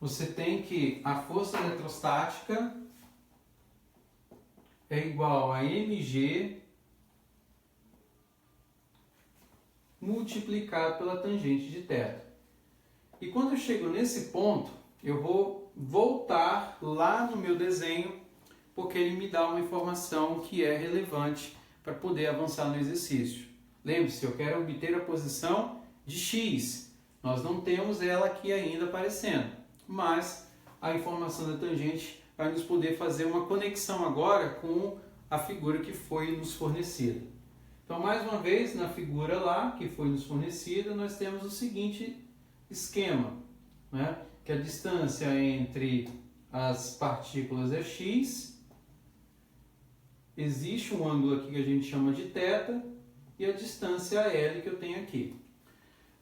você tem que a força eletrostática é igual a mg multiplicado pela tangente de θ. E quando eu chego nesse ponto, eu vou voltar lá no meu desenho, porque ele me dá uma informação que é relevante para poder avançar no exercício. Lembre-se, eu quero obter a posição de x. Nós não temos ela aqui ainda aparecendo, mas a informação da tangente vai nos poder fazer uma conexão agora com a figura que foi nos fornecida. Então, mais uma vez, na figura lá que foi nos fornecida, nós temos o seguinte esquema, né? Que a distância entre as partículas é x, existe um ângulo aqui que a gente chama de θ, e a distância L que eu tenho aqui.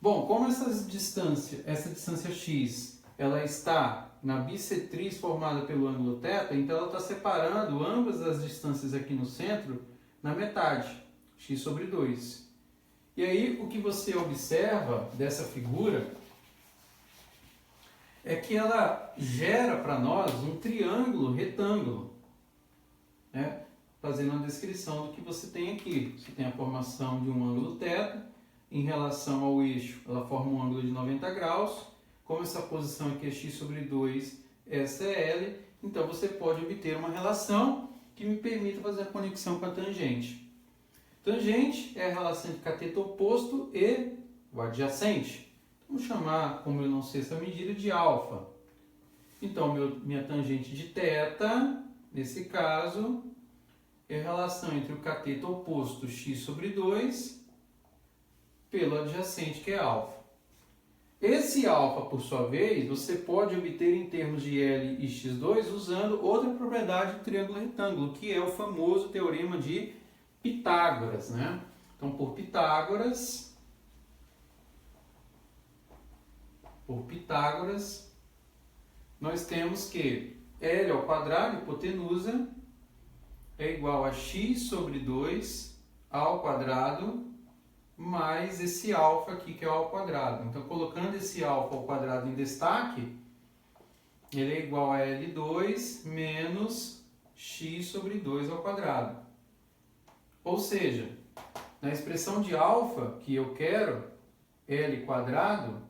Bom, como essa distância x, ela está na bissetriz formada pelo ângulo θ, então ela está separando ambas as distâncias aqui no centro na metade, x sobre 2. E aí, o que você observa dessa figura é que ela gera para nós um triângulo retângulo, né? Fazendo uma descrição do que você tem aqui. Você tem a formação de um ângulo θ, em relação ao eixo, ela forma um ângulo de 90 graus, como essa posição aqui é x sobre 2, essa é L, então você pode obter uma relação que me permita fazer a conexão com a tangente. Tangente é a relação entre cateto oposto e o adjacente. Vamos chamar, como eu não sei essa medida, de alfa. Então, minha tangente de θ, nesse caso, é a relação entre o cateto oposto x sobre 2 pelo adjacente, que é alfa. Esse alfa, por sua vez, você pode obter em termos de L e x2 usando outra propriedade do triângulo retângulo, que é o famoso teorema de Pitágoras, né? Então, por Pitágoras, nós temos que L ao quadrado, hipotenusa, é igual a x sobre 2 ao quadrado mais esse alfa aqui que é ao quadrado. Então, colocando esse alfa ao quadrado em destaque, ele é igual a L2 menos x sobre 2 ao quadrado. Ou seja, na expressão de alfa que eu quero, L quadrado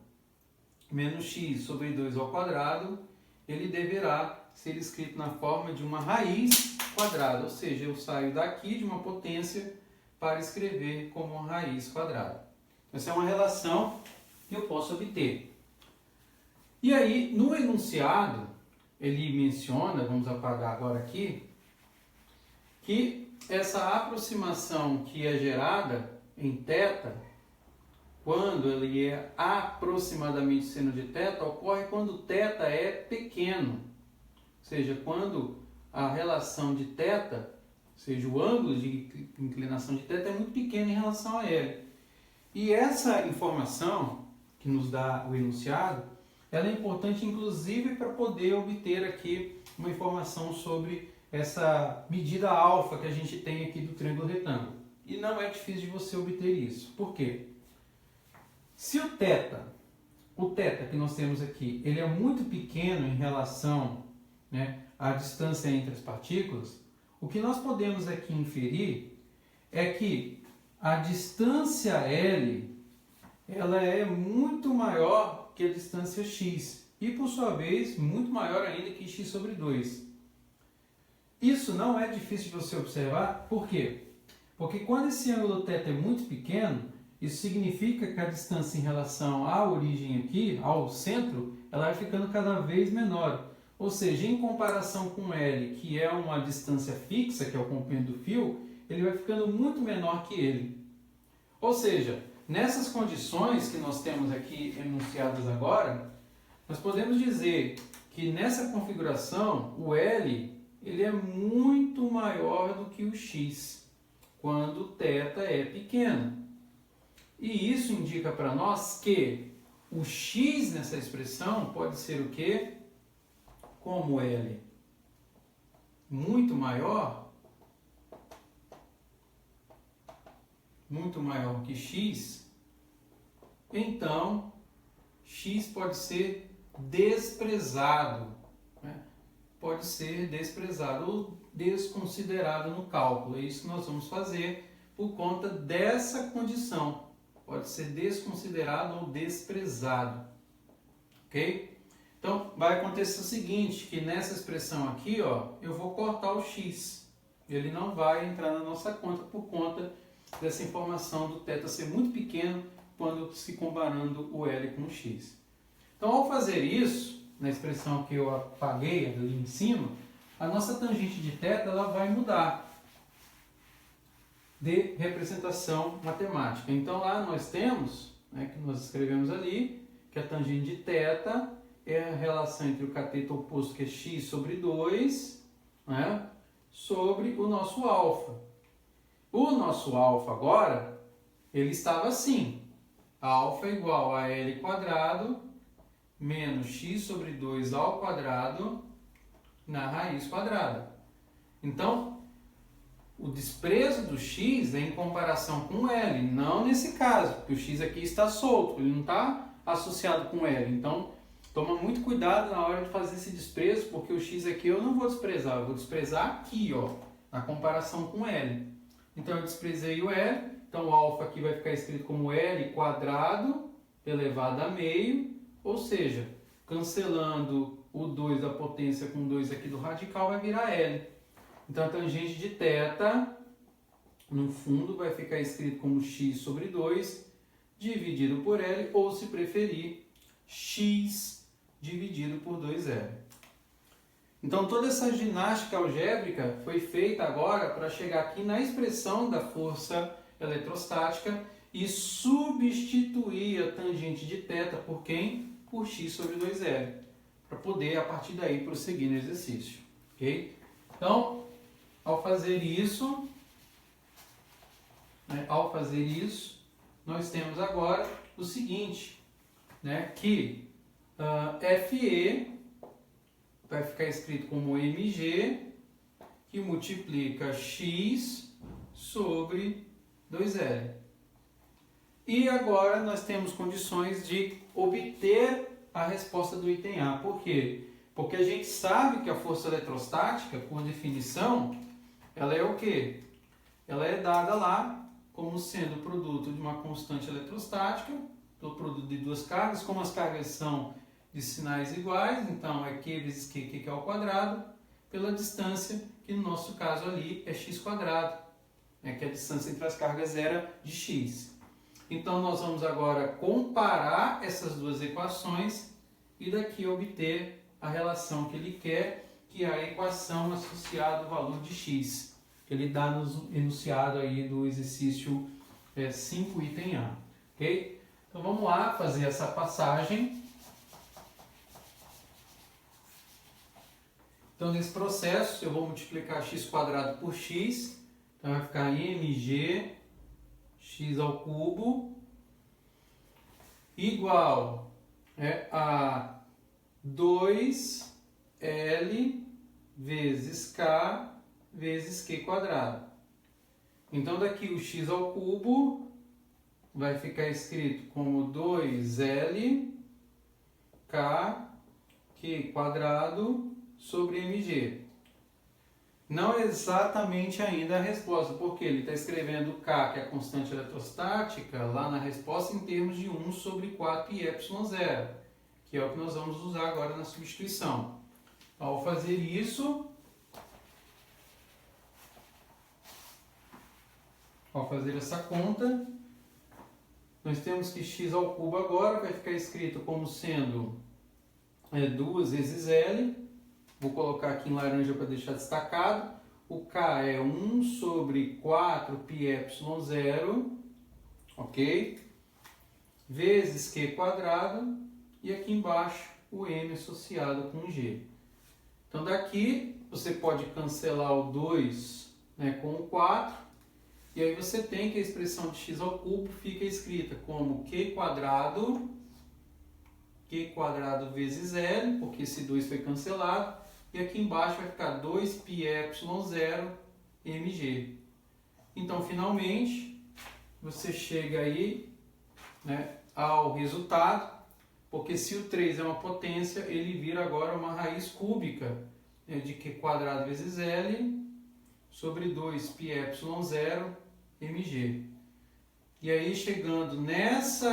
menos x sobre 2 ao quadrado, ele deverá ser escrito na forma de uma raiz quadrada. Ou seja, eu saio daqui de uma potência para escrever como uma raiz quadrada. Essa é uma relação que eu posso obter. E aí, no enunciado, ele menciona, vamos apagar agora aqui, que essa aproximação que é gerada em θ, quando ele é aproximadamente seno de θ, ocorre quando θ é pequeno. Ou seja, quando a relação de θ, ou seja, o ângulo de inclinação de θ é muito pequeno em relação a L. E essa informação que nos dá o enunciado, ela é importante inclusive para poder obter aqui uma informação sobre essa medida alfa que a gente tem aqui do triângulo retângulo. E não é difícil de você obter isso. Por quê? Se o θ que nós temos aqui, ele é muito pequeno em relação, à distância entre as partículas, o que nós podemos aqui inferir é que a distância L, ela é muito maior que a distância x e, por sua vez, muito maior ainda que x sobre 2. Isso não é difícil de você observar, por quê? Porque quando esse ângulo θ é muito pequeno, isso significa que a distância em relação à origem aqui, ao centro, ela vai ficando cada vez menor. Ou seja, em comparação com L, que é uma distância fixa, que é o comprimento do fio, ele vai ficando muito menor que ele. Ou seja, nessas condições que nós temos aqui enunciadas agora, nós podemos dizer que nessa configuração, o L ele é muito maior do que o x, quando θ é pequeno. E isso indica para nós que o x nessa expressão pode ser o quê? Como L muito maior que x, então x pode ser desprezado, pode ser desprezado ou desconsiderado no cálculo. É isso que nós vamos fazer por conta dessa condição. Pode ser desconsiderado ou desprezado. Ok? Então, vai acontecer o seguinte, que nessa expressão aqui, eu vou cortar o x. Ele não vai entrar na nossa conta por conta dessa informação do θ ser muito pequeno quando se comparando o L com o x. Então, ao fazer isso, na expressão que eu apaguei ali em cima, a nossa tangente de θ ela vai mudar de representação matemática. Então, lá nós temos, que nós escrevemos ali, que a tangente de θ é a relação entre o cateto oposto, que é x sobre 2, sobre o nosso alfa. O nosso alfa agora, ele estava assim. Alfa é igual a L quadrado menos x sobre 2 ao quadrado na raiz quadrada. Então, o desprezo do x é em comparação com L, não nesse caso, porque o x aqui está solto, ele não está associado com L. Então, toma muito cuidado na hora de fazer esse desprezo, porque o x aqui eu não vou desprezar, eu vou desprezar aqui, na comparação com L. Então, eu desprezei o L, então o alfa aqui vai ficar escrito como L quadrado elevado a meio, ou seja, cancelando o 2 da potência com 2 aqui do radical, vai virar L. Então, a tangente de θ, no fundo, vai ficar escrito como x sobre 2, dividido por L, ou, se preferir, x dividido por 2L. Então, toda essa ginástica algébrica foi feita agora para chegar aqui na expressão da força eletrostática e substituir a tangente de θ por quem? Por x sobre 2L, para poder, a partir daí, prosseguir no exercício. Ok? Então, ao fazer isso, nós temos agora o seguinte, que FE vai ficar escrito como mg, que multiplica x sobre 2L. E agora nós temos condições de obter a resposta do item A. Por quê? Porque a gente sabe que a força eletrostática, por definição, ela é o quê? Ela é dada lá como sendo o produto de uma constante eletrostática, do produto de duas cargas. Como as cargas são de sinais iguais, então é Q vezes Q ao quadrado, pela distância, que no nosso caso ali é x quadrado, né, que a distância entre as cargas era de x. Então nós vamos agora comparar essas duas equações e daqui obter a relação que ele quer, que é a equação associada ao valor de x, que ele dá no enunciado aí do exercício 5, item A. Ok? Então vamos lá fazer essa passagem. Então nesse processo eu vou multiplicar x quadrado por x, então vai ficar mg x ao cubo igual a 2L vezes K vezes Q quadrado. Então daqui o x ao cubo vai ficar escrito como 2L K Q quadrado sobre mg. Não é exatamente ainda a resposta, porque ele está escrevendo K, que é a constante eletrostática, lá na resposta em termos de 1 sobre 4πε0, que é o que nós vamos usar agora na substituição. Ao fazer isso, ao fazer essa conta, nós temos que x ao cubo agora vai ficar escrito como sendo 2 vezes L. Vou colocar aqui em laranja para deixar destacado. O K é 1 sobre 4πε0, ok? Vezes Q quadrado. E aqui embaixo o M associado com G. Então daqui você pode cancelar o 2, né, com o 4. E aí você tem que a expressão de x ao cubo fica escrita como Q quadrado vezes L, porque esse 2 foi cancelado. E aqui embaixo vai ficar 2πε0 mg. Então, finalmente, você chega aí, né, ao resultado, porque se o 3 é uma potência, ele vira agora uma raiz cúbica, né, de Q quadrado vezes L sobre 2πε0 mg. E aí, chegando nesse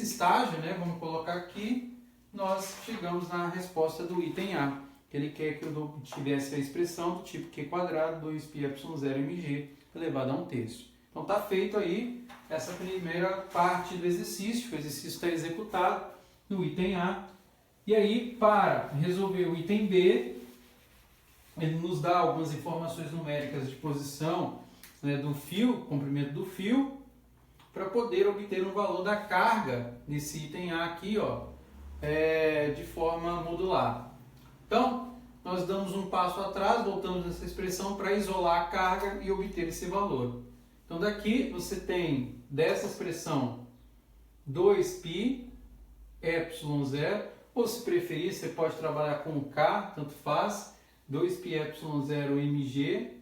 estágio, né, vamos colocar aqui, nós chegamos na resposta do item A, que ele quer que eu tivesse a expressão do tipo Q quadrado 2πε0 mg elevado a 1/3. Então está feito aí essa primeira parte do exercício, o exercício está executado no item A. E aí, para resolver o item B, ele nos dá algumas informações numéricas de posição, né, do fio, comprimento do fio, para poder obter um valor da carga nesse item A aqui, ó, de forma modular. Então, nós damos um passo atrás, voltamos nessa expressão para isolar a carga e obter esse valor. Então, daqui você tem dessa expressão 2πε0, ou se preferir, você pode trabalhar com K, tanto faz, 2πε0 mg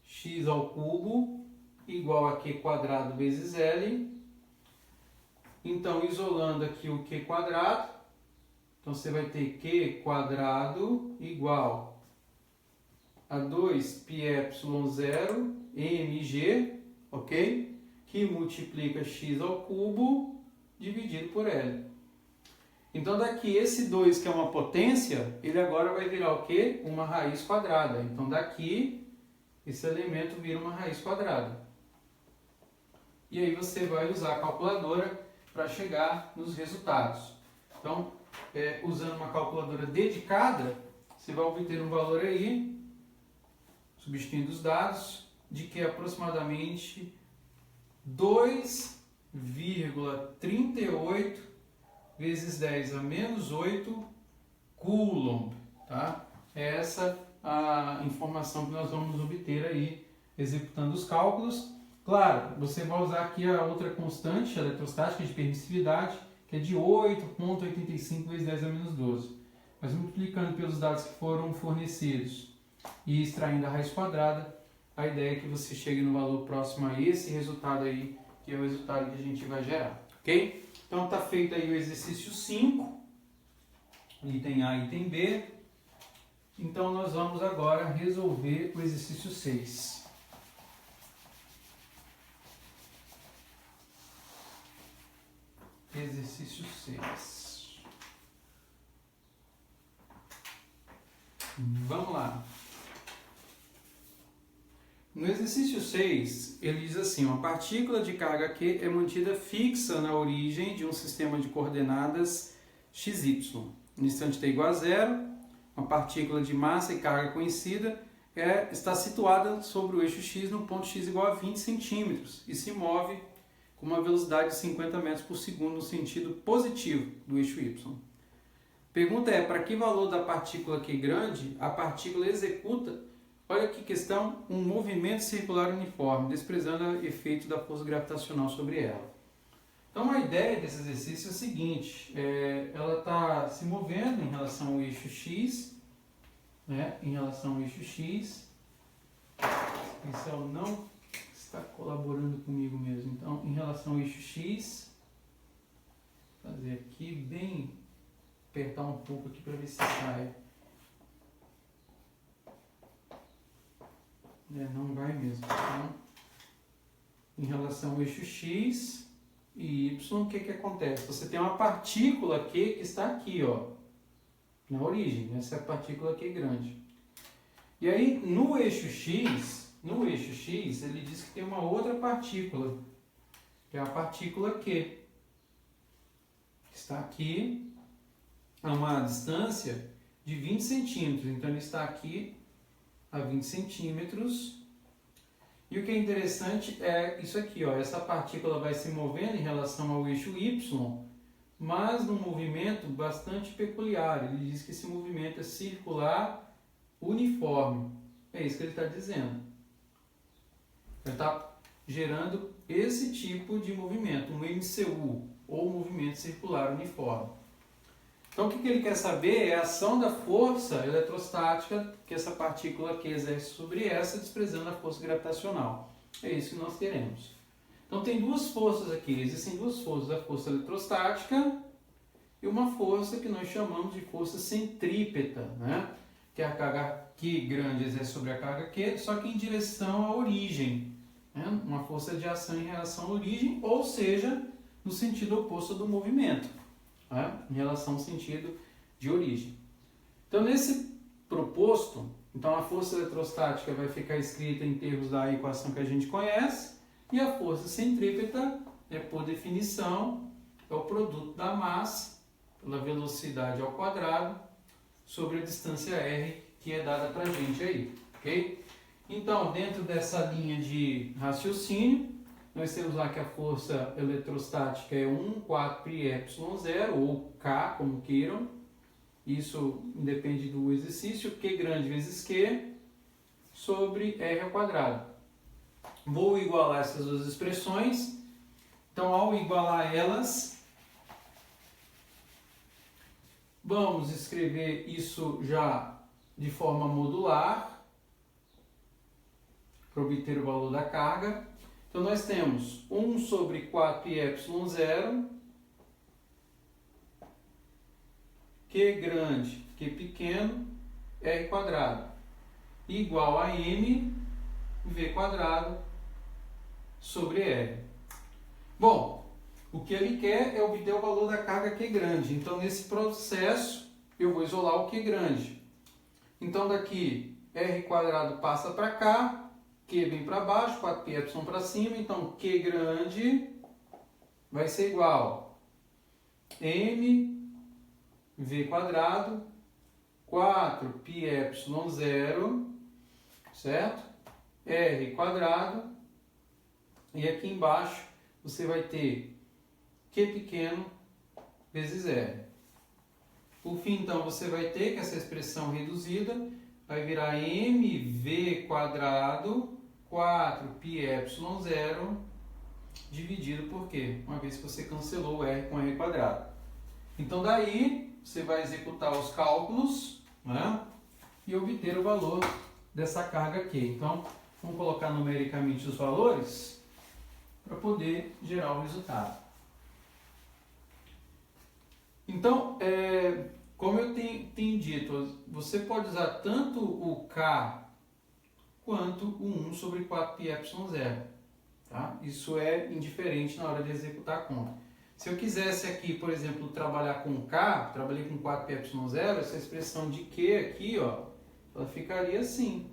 x ao cubo igual a Q quadrado vezes L. Então, isolando aqui o Q quadrado, então você vai ter Q quadrado igual a 2πε0 mg, ok? Que multiplica x ao cubo dividido por L. Então, daqui esse 2, que é uma potência, ele agora vai virar o quê? Uma raiz quadrada. Então, daqui, esse elemento vira uma raiz quadrada. E aí você vai usar a calculadora para chegar nos resultados. Então, usando uma calculadora dedicada, você vai obter um valor aí, substituindo os dados, de que é aproximadamente 2,38 vezes 10 a menos 8 Coulomb. Tá? É essa a informação que nós vamos obter aí, executando os cálculos. Claro, você vai usar aqui a outra constante eletrostática de permissividade, que é de 8,85 vezes 10 a menos 12. mas multiplicando pelos dados que foram fornecidos e extraindo a raiz quadrada, a ideia é que você chegue no valor próximo a esse resultado aí, que é o resultado que a gente vai gerar, ok? Então está feito aí o exercício 5, item A e item B. Então nós vamos agora resolver o exercício 6. Exercício 6. Vamos lá. No exercício 6, ele diz assim: uma partícula de carga Q é mantida fixa na origem de um sistema de coordenadas XY. No instante t igual a zero, uma partícula de massa e carga conhecida está situada sobre o eixo x no ponto x igual a 20 centímetros e se move com uma velocidade de 50 metros por segundo no sentido positivo do eixo y. Pergunta é: para que valor da partícula Q grande a partícula executa, olha que questão, um movimento circular uniforme, desprezando o efeito da força gravitacional sobre ela. Então a ideia desse exercício é o seguinte: ela está se movendo em relação ao eixo x, né? Em relação ao eixo x, o pincel não está colaborando comigo mesmo. Então, em relação ao eixo x, vou fazer aqui bem, apertar um pouco aqui para ver se sai. Não vai mesmo. Então, em relação ao eixo x e y, o que acontece? Você tem uma partícula Q que está aqui, ó, na origem. Essa é a partícula Q grande. E aí, no eixo x, ele diz que tem uma outra partícula, que é a partícula Q, que está aqui a uma distância de 20 centímetros. Então, ele está aqui a 20 centímetros. E o que é interessante é isso aqui, ó, essa partícula vai se movendo em relação ao eixo y, mas num movimento bastante peculiar. Ele diz que esse movimento é circular uniforme. É isso que ele está dizendo. Ele está gerando esse tipo de movimento, um MCU, ou movimento circular uniforme. Então, o que ele quer saber é a ação da força eletrostática que essa partícula Q exerce sobre essa, desprezando a força gravitacional. É isso que nós queremos. Então, tem duas forças aqui. Existem duas forças, a força eletrostática e uma força que nós chamamos de força centrípeta, né? Que é a carga Q grande exerce sobre a carga Q, só que em direção à origem. Né? Uma força de ação em relação à origem, ou seja, no sentido oposto do movimento. Em relação ao sentido de origem. Então, nesse proposto, então a força eletrostática vai ficar escrita em termos da equação que a gente conhece, e a força centrípeta, por definição, é o produto da massa pela velocidade ao quadrado sobre a distância r que é dada para a gente aí, ok? Então, dentro dessa linha de raciocínio, nós temos lá que a força eletrostática é 1/4πε0, ou K, como queiram. Isso independe do exercício. Q grande vezes Q sobre R ao quadrado. Vou igualar essas duas expressões. Então, ao igualar elas, vamos escrever isso já de forma modular, para obter o valor da carga. Então, nós temos 1 sobre 4πε0, Q grande, Q pequeno, R quadrado, igual a M, V quadrado, sobre R. Bom, o que ele quer é obter o valor da carga Q grande. Então, nesse processo, eu vou isolar o Q grande. Então, daqui, R quadrado passa para cá, Q vem para baixo, 4πε para cima, então Q grande vai ser igual a M V quadrado 4πε0, certo? R quadrado, e aqui embaixo você vai ter Q pequeno vezes R. Por fim, então, você vai ter que essa expressão reduzida vai virar mv quadrado 4πε0 dividido por Q, uma vez que você cancelou o R com R quadrado. Então daí você vai executar os cálculos, né, e obter o valor dessa carga Q. Então vamos colocar numericamente os valores para poder gerar o resultado. Então, como eu tenho dito, você pode usar tanto o K quanto o 1 sobre 4πε0. Tá? Isso é indiferente na hora de executar a conta. Se eu quisesse aqui, por exemplo, trabalhar com K, trabalhei com 4πε0, essa expressão de Q aqui, ó, ela ficaria assim.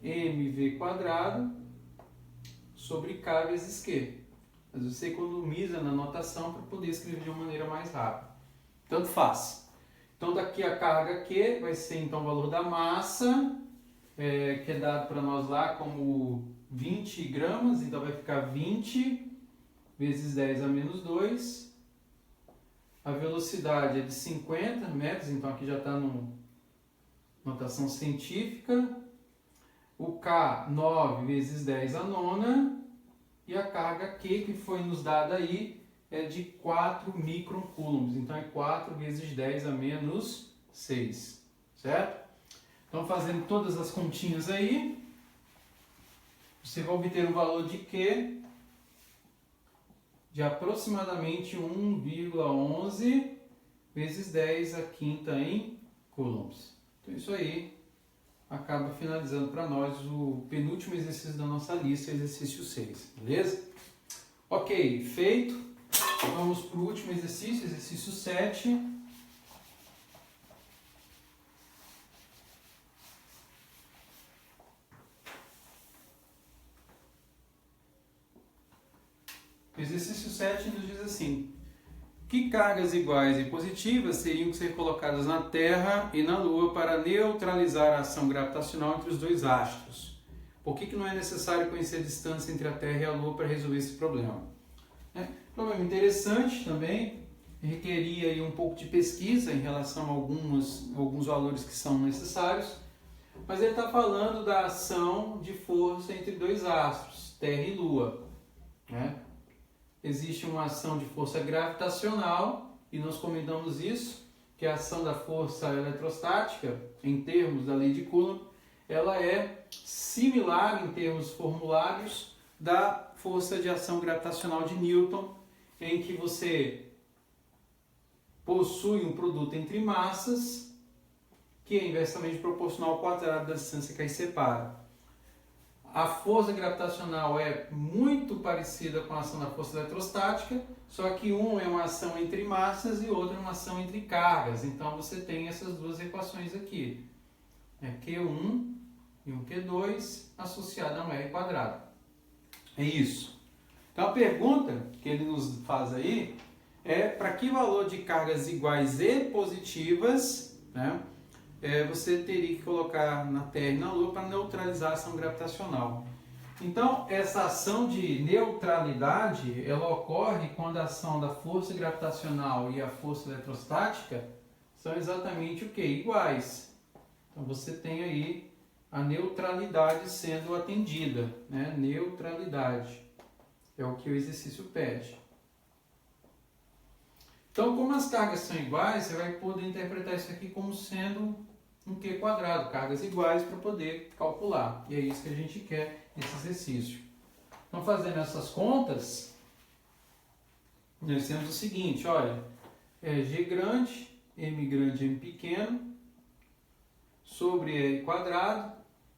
mv² sobre K vezes Q. Mas você economiza na notação para poder escrever de uma maneira mais rápida. Tanto faz. Então daqui a carga Q vai ser então o valor da massa, que é dado para nós lá como 20 gramas, então vai ficar 20 vezes 10 a menos 2. A velocidade é de 50 metros, então aqui já está no notação científica. O K, 9 vezes 10 a nona. E a carga Q que foi nos dada aí é de 4 microcoulombs. Então é 4 vezes 10 a menos 6. Certo? Então fazendo todas as continhas aí, você vai obter um valor de Q de aproximadamente 1,11 vezes 10 a quinta em coulombs. Então isso aí acaba finalizando para nós o penúltimo exercício da nossa lista, exercício 6, beleza? Ok, feito. Vamos para o último exercício, exercício 7. O exercício 7 nos diz assim: que cargas iguais e positivas teriam que ser colocadas na Terra e na Lua para neutralizar a ação gravitacional entre os dois astros? Por que não é necessário conhecer a distância entre a Terra e a Lua para resolver esse problema? Problema interessante também, requeria aí um pouco de pesquisa em relação a alguns valores que são necessários, mas ele está falando da ação de força entre dois astros, Terra e Lua, né? Existe uma ação de força gravitacional, e nós comentamos isso, que a ação da força eletrostática, em termos da lei de Coulomb, ela é similar, em termos formulários, da força de ação gravitacional de Newton, em que você possui um produto entre massas, que é inversamente proporcional ao quadrado da distância que as separa. A força gravitacional é muito parecida com a ação da força eletrostática, só que um é uma ação entre massas e outro é uma ação entre cargas. Então você tem essas duas equações aqui. Q1 e um Q2 associado a um R². É isso. Então a pergunta que ele nos faz aí é para que valor de cargas iguais e positivas, né, você teria que colocar na Terra e na Lua para neutralizar a ação gravitacional. Então, essa ação de neutralidade, ela ocorre quando a ação da força gravitacional e a força eletrostática são exatamente o quê? Iguais. Então, você tem aí a neutralidade sendo atendida, né? Neutralidade é o que o exercício pede. Então, como as cargas são iguais, você vai poder interpretar isso aqui como sendo um Q², cargas iguais para poder calcular. E é isso que a gente quer nesse exercício. Então, fazendo essas contas, nós temos o seguinte, olha, G grande, M pequeno, sobre R²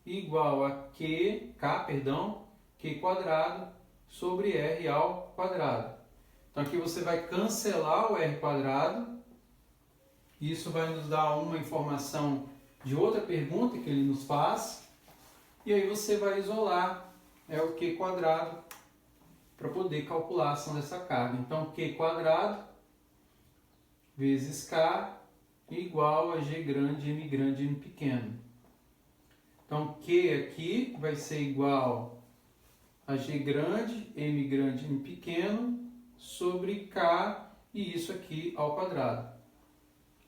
igual a Q sobre R ao quadrado. Então aqui você vai cancelar o R², isso vai nos dar uma informação de outra pergunta que ele nos faz, e aí você vai isolar o Q² para poder calcular a ação dessa carga. Então Q² vezes K igual a G grande, M pequeno. Então Q aqui vai ser igual a G grande, M pequeno, sobre K e isso aqui ao quadrado.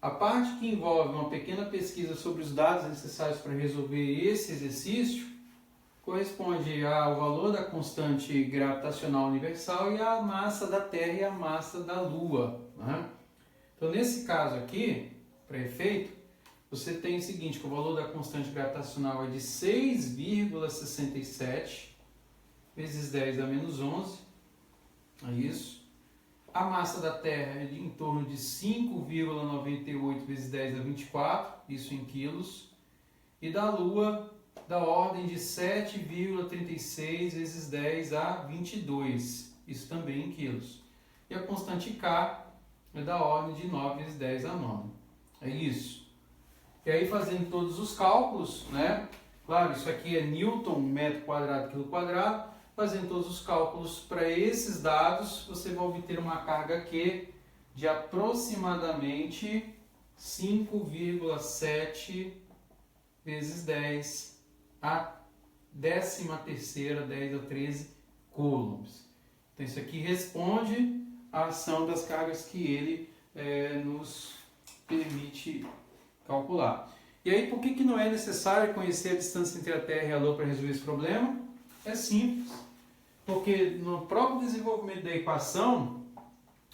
A parte que envolve uma pequena pesquisa sobre os dados necessários para resolver esse exercício corresponde ao valor da constante gravitacional universal e à massa da Terra e à massa da Lua, né? Então, nesse caso aqui, para efeito, você tem o seguinte, que o valor da constante gravitacional é de 6,67 vezes 10 a menos 11, é isso. A massa da Terra é de em torno de 5,98 vezes 10 a 24, isso em quilos. E da Lua, da ordem de 7,36 vezes 10 a 22, isso também em quilos. E a constante K é da ordem de 9 vezes 10 a 9. É isso. E aí, fazendo todos os cálculos, né? Claro, isso aqui é Newton, metro quadrado, quilo quadrado. Fazendo todos os cálculos para esses dados, você vai obter uma carga Q de aproximadamente 5,7 vezes 10 a 13ª, 10 a 13 coulombs. Então, isso aqui responde à ação das cargas que ele nos permite calcular. E aí, por que não é necessário conhecer a distância entre a Terra e a Lua para resolver esse problema? É simples, porque no próprio desenvolvimento da equação,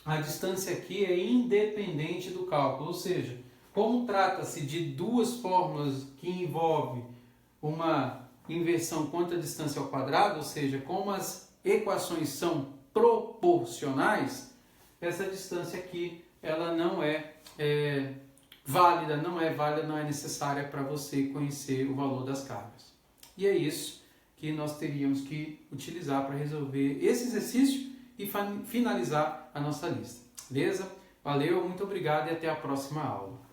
a distância aqui é independente do cálculo, ou seja, como trata-se de duas fórmulas que envolvem uma inversão quanto à distância ao quadrado, ou seja, como as equações são proporcionais, essa distância aqui ela não é válida, não é necessária para você conhecer o valor das cargas. E é isso que nós teríamos que utilizar para resolver esse exercício e finalizar a nossa lista. Beleza? Valeu, muito obrigado e até a próxima aula.